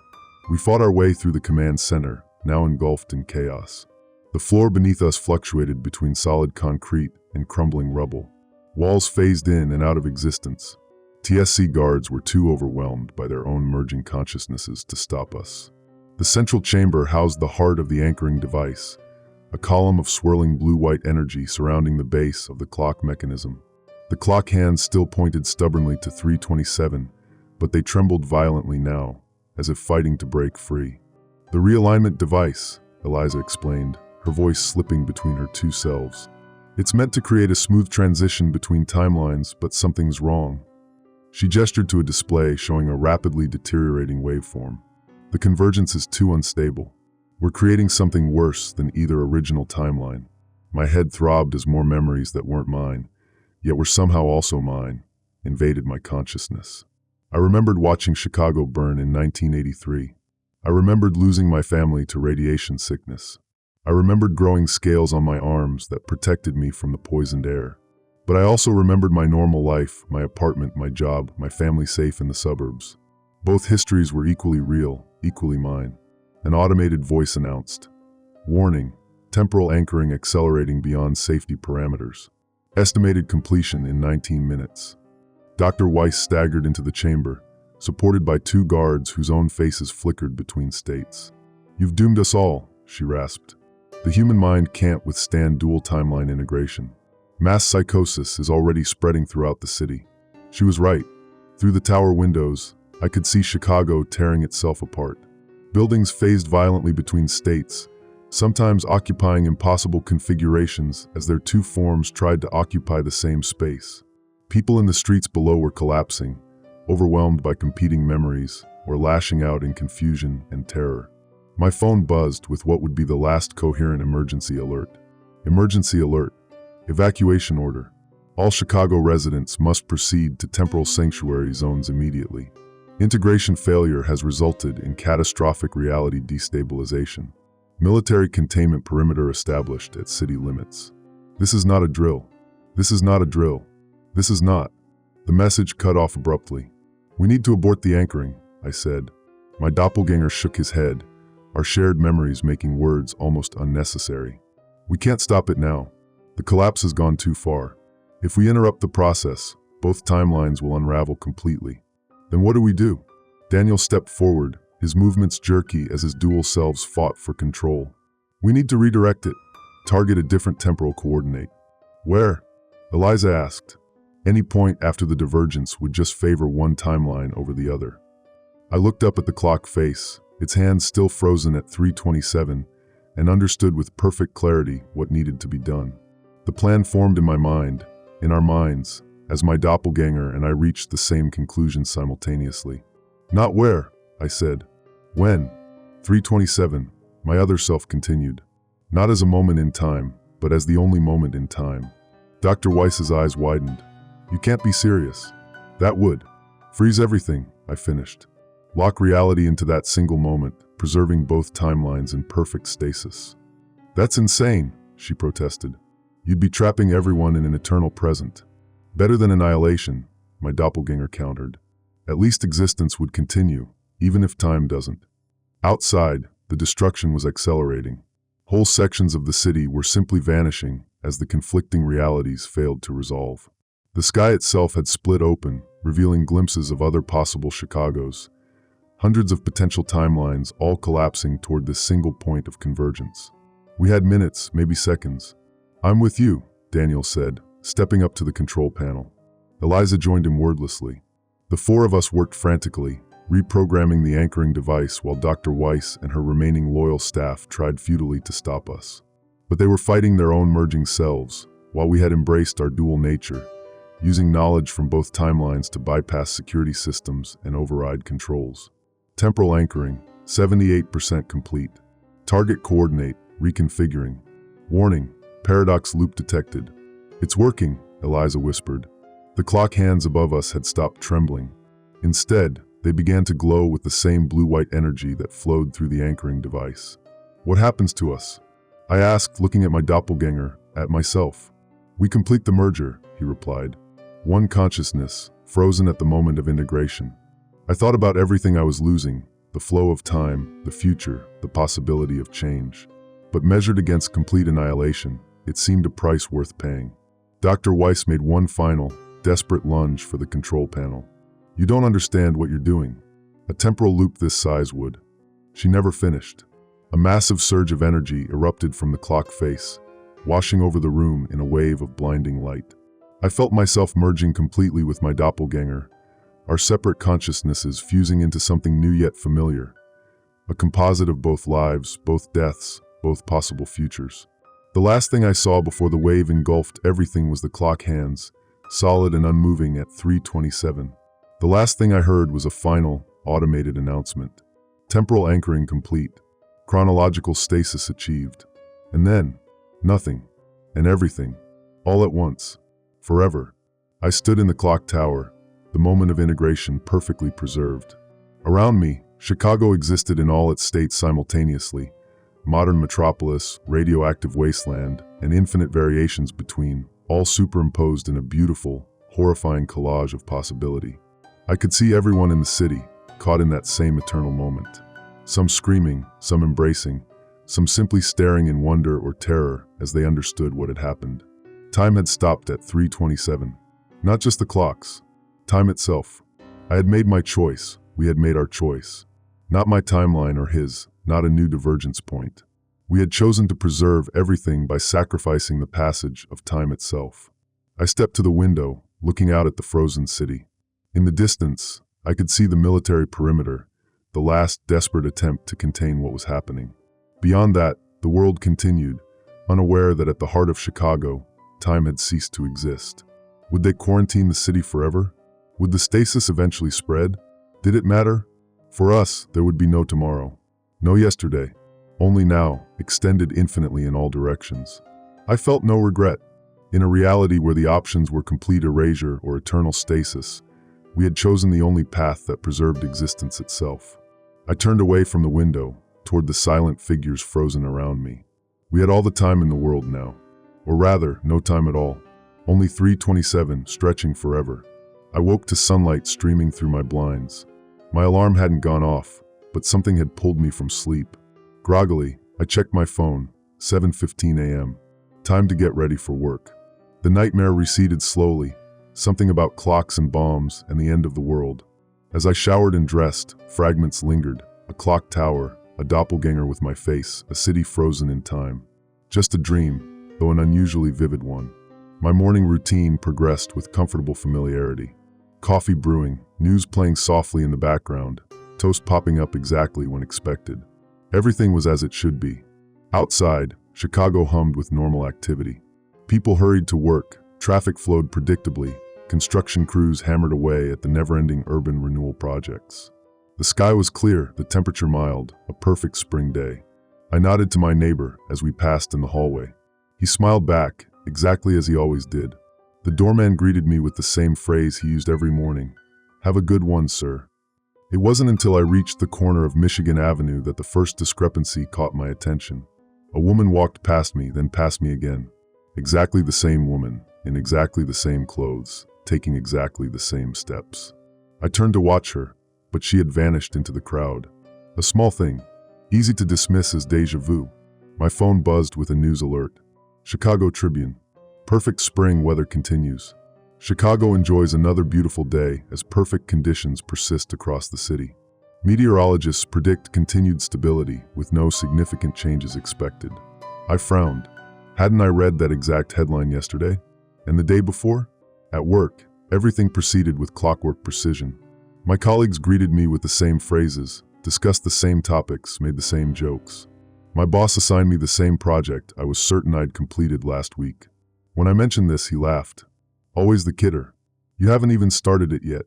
We fought our way through the command center, now engulfed in chaos. The floor beneath us fluctuated between solid concrete and crumbling rubble. Walls phased in and out of existence. TSC guards were too overwhelmed by their own merging consciousnesses to stop us. The central chamber housed the heart of the anchoring device, a column of swirling blue-white energy surrounding the base of the clock mechanism. The clock hands still pointed stubbornly to 3:27, but they trembled violently now, as if fighting to break free. "The realignment device," Eliza explained, her voice slipping between her two selves. "It's meant to create a smooth transition between timelines, but something's wrong." She gestured to a display showing a rapidly deteriorating waveform. "The convergence is too unstable. We're creating something worse than either original timeline." My head throbbed as more memories that weren't mine, yet were somehow also mine, invaded my consciousness. I remembered watching Chicago burn in 1983. I remembered losing my family to radiation sickness. I remembered growing scales on my arms that protected me from the poisoned air. But I also remembered my normal life, my apartment, my job, my family safe in the suburbs. Both histories were equally real, equally mine. An automated voice announced, "Warning, temporal anchoring accelerating beyond safety parameters. Estimated completion in 19 minutes." Dr. Weiss staggered into the chamber, supported by two guards whose own faces flickered between states. "You've doomed us all," she rasped. "The human mind can't withstand dual timeline integration. Mass psychosis is already spreading throughout the city." She was right. Through the tower windows, I could see Chicago tearing itself apart. Buildings phased violently between states, sometimes occupying impossible configurations as their two forms tried to occupy the same space. People in the streets below were collapsing, overwhelmed by competing memories, or lashing out in confusion and terror. My phone buzzed with what would be the last coherent emergency alert. Emergency alert. Evacuation order. All Chicago residents must proceed to temporal sanctuary zones immediately. Integration failure has resulted in catastrophic reality destabilization. Military containment perimeter established at city limits. This is not a drill. This is not a drill. This is not. The message cut off abruptly. "We need to abort the anchoring," I said. My doppelganger shook his head, our shared memories making words almost unnecessary. "We can't stop it now. The collapse has gone too far. If we interrupt the process, both timelines will unravel completely." "Then what do we do?" Daniel stepped forward, his movements jerky as his dual selves fought for control. "We need to redirect it. Target a different temporal coordinate." "Where?" Eliza asked. Any point after the divergence would just favor one timeline over the other. I looked up at the clock face, its hands still frozen at 3:27, and understood with perfect clarity what needed to be done. The plan formed in my mind, in our minds, as my doppelganger and I reached the same conclusion simultaneously. "Not where," I said. "When?" 3:27, my other self continued. "Not as a moment in time, but as the only moment in time." Dr. Weiss's eyes widened. "You can't be serious." "That would freeze everything," I finished. "Lock reality into that single moment, preserving both timelines in perfect stasis." "That's insane," she protested. "You'd be trapping everyone in an eternal present." "Better than annihilation," my doppelganger countered. "At least existence would continue, even if time doesn't." Outside, the destruction was accelerating. Whole sections of the city were simply vanishing as the conflicting realities failed to resolve. The sky itself had split open, revealing glimpses of other possible Chicagos. Hundreds of potential timelines all collapsing toward this single point of convergence. We had minutes, maybe seconds. "I'm with you," Daniel said, stepping up to the control panel. Eliza joined him wordlessly. The four of us worked frantically, reprogramming the anchoring device while Dr. Weiss and her remaining loyal staff tried futilely to stop us. But they were fighting their own merging selves, while we had embraced our dual nature, using knowledge from both timelines to bypass security systems and override controls. Temporal anchoring, 78% complete. Target coordinate, reconfiguring. Warning, paradox loop detected. "It's working," Eliza whispered. The clock hands above us had stopped trembling. Instead, they began to glow with the same blue-white energy that flowed through the anchoring device. What happens to us? I asked, looking at my doppelganger, at myself. We complete the merger, he replied. One consciousness, frozen at the moment of integration. I thought about everything I was losing, the flow of time, the future, the possibility of change. But measured against complete annihilation, it seemed a price worth paying. Dr. Weiss made one final, desperate lunge for the control panel. You don't understand what you're doing. A temporal loop this size would. She never finished. A massive surge of energy erupted from the clock face, washing over the room in a wave of blinding light. I felt myself merging completely with my doppelganger, our separate consciousnesses fusing into something new yet familiar. A composite of both lives, both deaths, both possible futures. The last thing I saw before the wave engulfed everything was the clock hands, solid and unmoving at 3:27. The last thing I heard was a final, automated announcement. Temporal anchoring complete. Chronological stasis achieved. And then, nothing. And everything. All at once. Forever. I stood in the clock tower, the moment of integration perfectly preserved. Around me, Chicago existed in all its states simultaneously. Modern metropolis, radioactive wasteland, and infinite variations between, all superimposed in a beautiful, horrifying collage of possibility. I could see everyone in the city, caught in that same eternal moment. Some screaming, some embracing, some simply staring in wonder or terror as they understood what had happened. Time had stopped at 3:27. Not just the clocks. Time itself. I had made my choice. We had made our choice. Not my timeline or his, not a new divergence point. We had chosen to preserve everything by sacrificing the passage of time itself. I stepped to the window, looking out at the frozen city. In the distance, I could see the military perimeter, the last desperate attempt to contain what was happening. Beyond that, the world continued, unaware that at the heart of Chicago, time had ceased to exist. Would they quarantine the city forever? Would the stasis eventually spread? Did it matter? For us, there would be no tomorrow. No yesterday. Only now, extended infinitely in all directions. I felt no regret. In a reality where the options were complete erasure or eternal stasis, we had chosen the only path that preserved existence itself. I turned away from the window, toward the silent figures frozen around me. We had all the time in the world now. Or rather, no time at all. Only 3:27, stretching forever. I woke to sunlight streaming through my blinds. My alarm hadn't gone off, but something had pulled me from sleep. Groggily, I checked my phone, 7:15 a.m. Time to get ready for work. The nightmare receded slowly, something about clocks and bombs and the end of the world. As I showered and dressed, fragments lingered, a clock tower, a doppelganger with my face, a city frozen in time. Just a dream, though an unusually vivid one. My morning routine progressed with comfortable familiarity. Coffee brewing, news playing softly in the background, toast popping up exactly when expected. Everything was as it should be. Outside, Chicago hummed with normal activity. People hurried to work, traffic flowed predictably, construction crews hammered away at the never-ending urban renewal projects. The sky was clear, the temperature mild, a perfect spring day. I nodded to my neighbor as we passed in the hallway. He smiled back, exactly as he always did. The doorman greeted me with the same phrase he used every morning. "Have a good one, sir." It wasn't until I reached the corner of Michigan Avenue that the first discrepancy caught my attention. A woman walked past me, then past me again. Exactly the same woman, in exactly the same clothes, taking exactly the same steps. I turned to watch her, but she had vanished into the crowd. A small thing, easy to dismiss as déjà vu. My phone buzzed with a news alert. Chicago Tribune. Perfect spring weather continues. Chicago enjoys another beautiful day as perfect conditions persist across the city. Meteorologists predict continued stability with no significant changes expected. I frowned. Hadn't I read that exact headline yesterday? And the day before? At work, everything proceeded with clockwork precision. My colleagues greeted me with the same phrases, discussed the same topics, made the same jokes. My boss assigned me the same project I was certain I'd completed last week. When I mentioned this, he laughed. Always the kidder. You haven't even started it yet.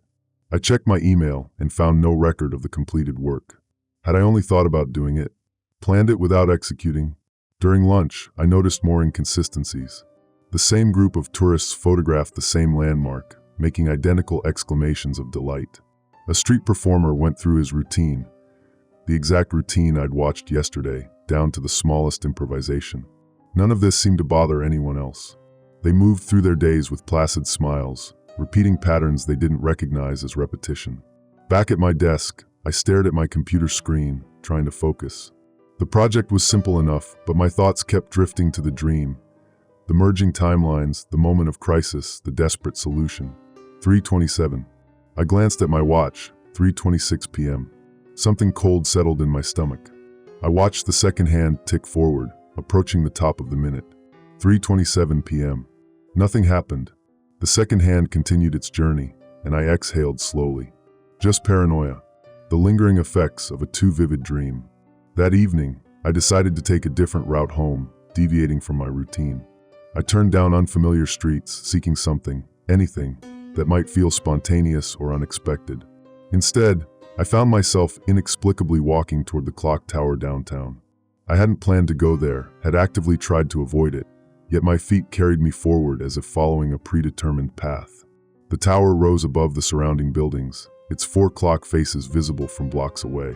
I checked my email and found no record of the completed work. Had I only thought about doing it, planned it without executing? During lunch, I noticed more inconsistencies. The same group of tourists photographed the same landmark, making identical exclamations of delight. A street performer went through his routine, the exact routine I'd watched yesterday, down to the smallest improvisation. None of this seemed to bother anyone else. They moved through their days with placid smiles, repeating patterns they didn't recognize as repetition. Back at my desk, I stared at my computer screen, trying to focus. The project was simple enough, but my thoughts kept drifting to the dream. The merging timelines, the moment of crisis, the desperate solution. 3:27. I glanced at my watch, 3:26 p.m. Something cold settled in my stomach. I watched the second hand tick forward, approaching the top of the minute. 3:27 p.m. Nothing happened. The second hand continued its journey, and I exhaled slowly. Just paranoia. The lingering effects of a too vivid dream. That evening, I decided to take a different route home, deviating from my routine. I turned down unfamiliar streets, seeking something, anything, that might feel spontaneous or unexpected. Instead, I found myself inexplicably walking toward the clock tower downtown. I hadn't planned to go there, had actively tried to avoid it, yet my feet carried me forward as if following a predetermined path. The tower rose above the surrounding buildings, its 4 clock faces visible from blocks away,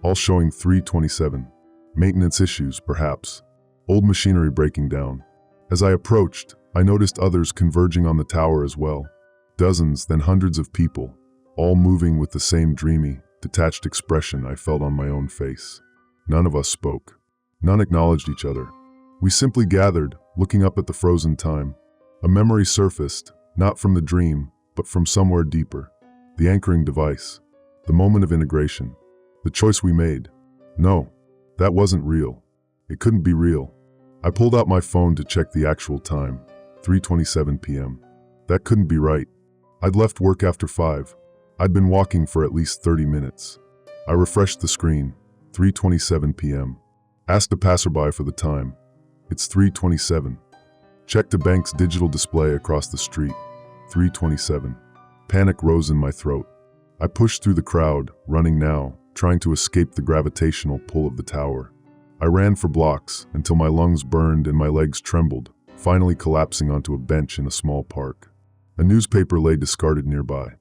all showing 3:27. Maintenance issues, perhaps. Old machinery breaking down. As I approached, I noticed others converging on the tower as well. Dozens, then hundreds of people, all moving with the same dreamy, detached expression I felt on my own face. None of us spoke. None acknowledged each other. We simply gathered, looking up at the frozen time. A memory surfaced, not from the dream, but from somewhere deeper. The anchoring device. The moment of integration. The choice we made. No, that wasn't real. It couldn't be real. I pulled out my phone to check the actual time. 3:27 p.m. That couldn't be right. I'd left work after 5. I'd been walking for at least 30 minutes. I refreshed the screen. 3:27 p.m. Asked a passerby for the time. It's 3:27. Checked a bank's digital display across the street. 3:27. Panic rose in my throat. I pushed through the crowd, running now, trying to escape the gravitational pull of the tower. I ran for blocks until my lungs burned and my legs trembled, finally collapsing onto a bench in a small park. A newspaper lay discarded nearby.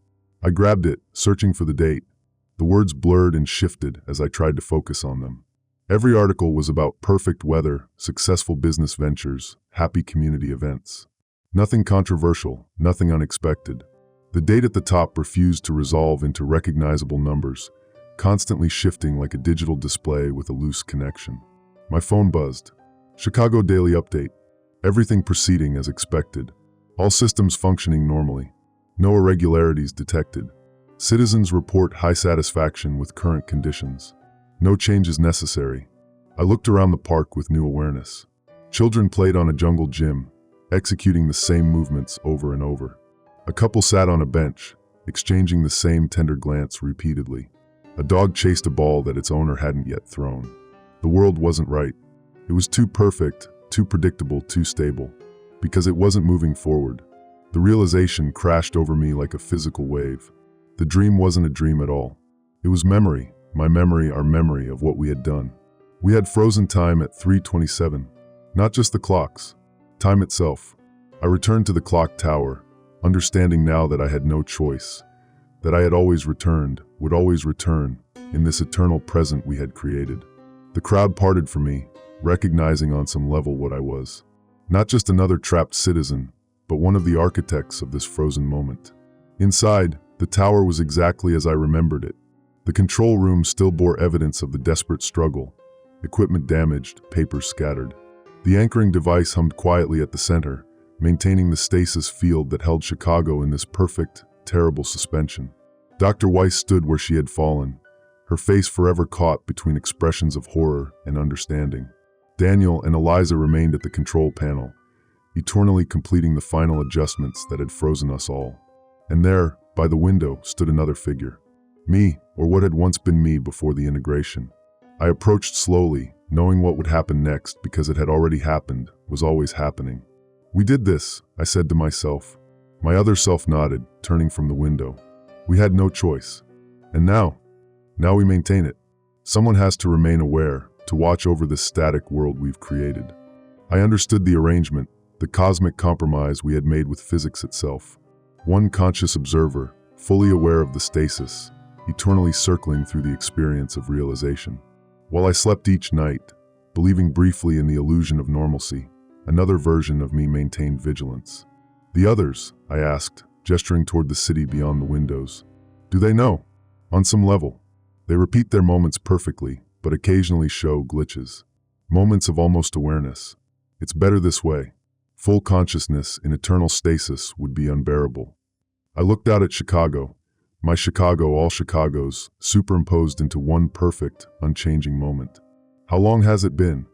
I grabbed it, searching for the date. The words blurred and shifted as I tried to focus on them. Every article was about perfect weather, successful business ventures, happy community events. Nothing controversial, nothing unexpected. The date at the top refused to resolve into recognizable numbers, constantly shifting like a digital display with a loose connection. My phone buzzed. Chicago Daily Update. Everything proceeding as expected. All systems functioning normally. No irregularities detected. Citizens report high satisfaction with current conditions. No changes necessary. I looked around the park with new awareness. Children played on a jungle gym, executing the same movements over and over. A couple sat on a bench, exchanging the same tender glance repeatedly. A dog chased a ball that its owner hadn't yet thrown. The world wasn't right. It was too perfect, too predictable, too stable. Because it wasn't moving forward. The realization crashed over me like a physical wave. The dream wasn't a dream at all. It was memory, my memory, our memory of what we had done. We had frozen time at 3:27. Not just the clocks, time itself. I returned to the clock tower, understanding now that I had no choice, that I had always returned, would always return, in this eternal present we had created. The crowd parted for me, recognizing on some level what I was. Not just another trapped citizen, but one of the architects of this frozen moment. Inside, the tower was exactly as I remembered it. The control room still bore evidence of the desperate struggle, equipment damaged, papers scattered. The anchoring device hummed quietly at the center, maintaining the stasis field that held Chicago in this perfect, terrible suspension. Dr. Weiss stood where she had fallen, her face forever caught between expressions of horror and understanding. Daniel and Eliza remained at the control panel, eternally completing the final adjustments that had frozen us all. And there, by the window, stood another figure. Me, or what had once been me before the integration. I approached slowly, knowing what would happen next because it had already happened, was always happening. We did this, I said to myself. My other self nodded, turning from the window. We had no choice. And now we maintain it. Someone has to remain aware, to watch over this static world we've created. I understood the arrangement, the cosmic compromise we had made with physics itself. One conscious observer, fully aware of the stasis, eternally circling through the experience of realization. While I slept each night, believing briefly in the illusion of normalcy, another version of me maintained vigilance. The others, I asked, gesturing toward the city beyond the windows. Do they know? On some level. They repeat their moments perfectly, but occasionally show glitches. Moments of almost awareness. It's better this way. Full consciousness in eternal stasis would be unbearable. I looked out at Chicago, my Chicago, all Chicagos, superimposed into one perfect, unchanging moment. How long has it been?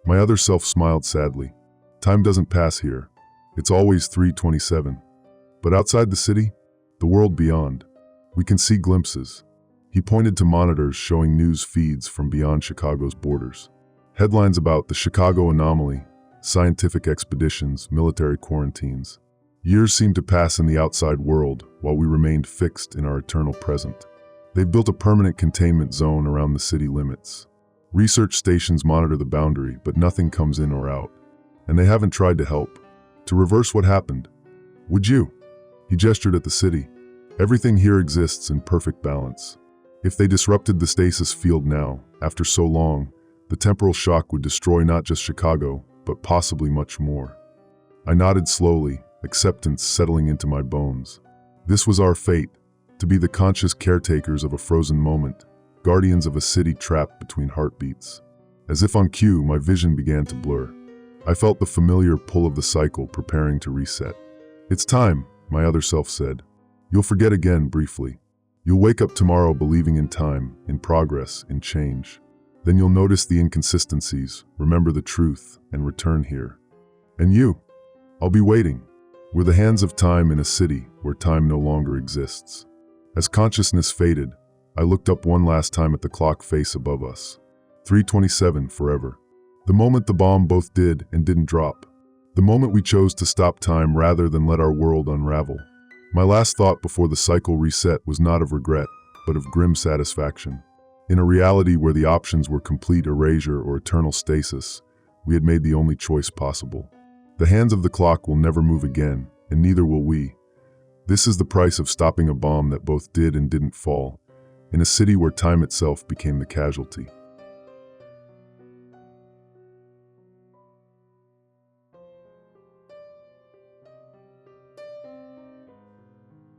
My other self smiled sadly. Time doesn't pass here. It's always 3:27. But outside the city, the world beyond, we can see glimpses. He pointed to monitors showing news feeds from beyond Chicago's borders. Headlines about the Chicago anomaly, scientific expeditions, military quarantines. Years seemed to pass in the outside world while we remained fixed in our eternal present. They've built a permanent containment zone around the city limits. Research stations monitor the boundary, but nothing comes in or out. And they haven't tried to help, to reverse what happened. Would you? He gestured at the city. Everything here exists in perfect balance. If they disrupted the stasis field now, after so long, the temporal shock would destroy not just Chicago, but possibly much more. I nodded slowly, acceptance settling into my bones. This was our fate, to be the conscious caretakers of a frozen moment, guardians of a city trapped between heartbeats. As if on cue, my vision began to blur. I felt the familiar pull of the cycle preparing to reset. It's time, my other self said. You'll forget again briefly. You'll wake up tomorrow believing in time, in progress, in change. Then you'll notice the inconsistencies, remember the truth, and return here. And you? I'll be waiting. We're the hands of time in a city where time no longer exists. As consciousness faded, I looked up one last time at the clock face above us. 3:27 forever. The moment the bomb both did and didn't drop. The moment we chose to stop time rather than let our world unravel. My last thought before the cycle reset was not of regret, but of grim satisfaction. In a reality where the options were complete erasure or eternal stasis, we had made the only choice possible. The hands of the clock will never move again, and neither will we. This is the price of stopping a bomb that both did and didn't fall, in a city where time itself became the casualty.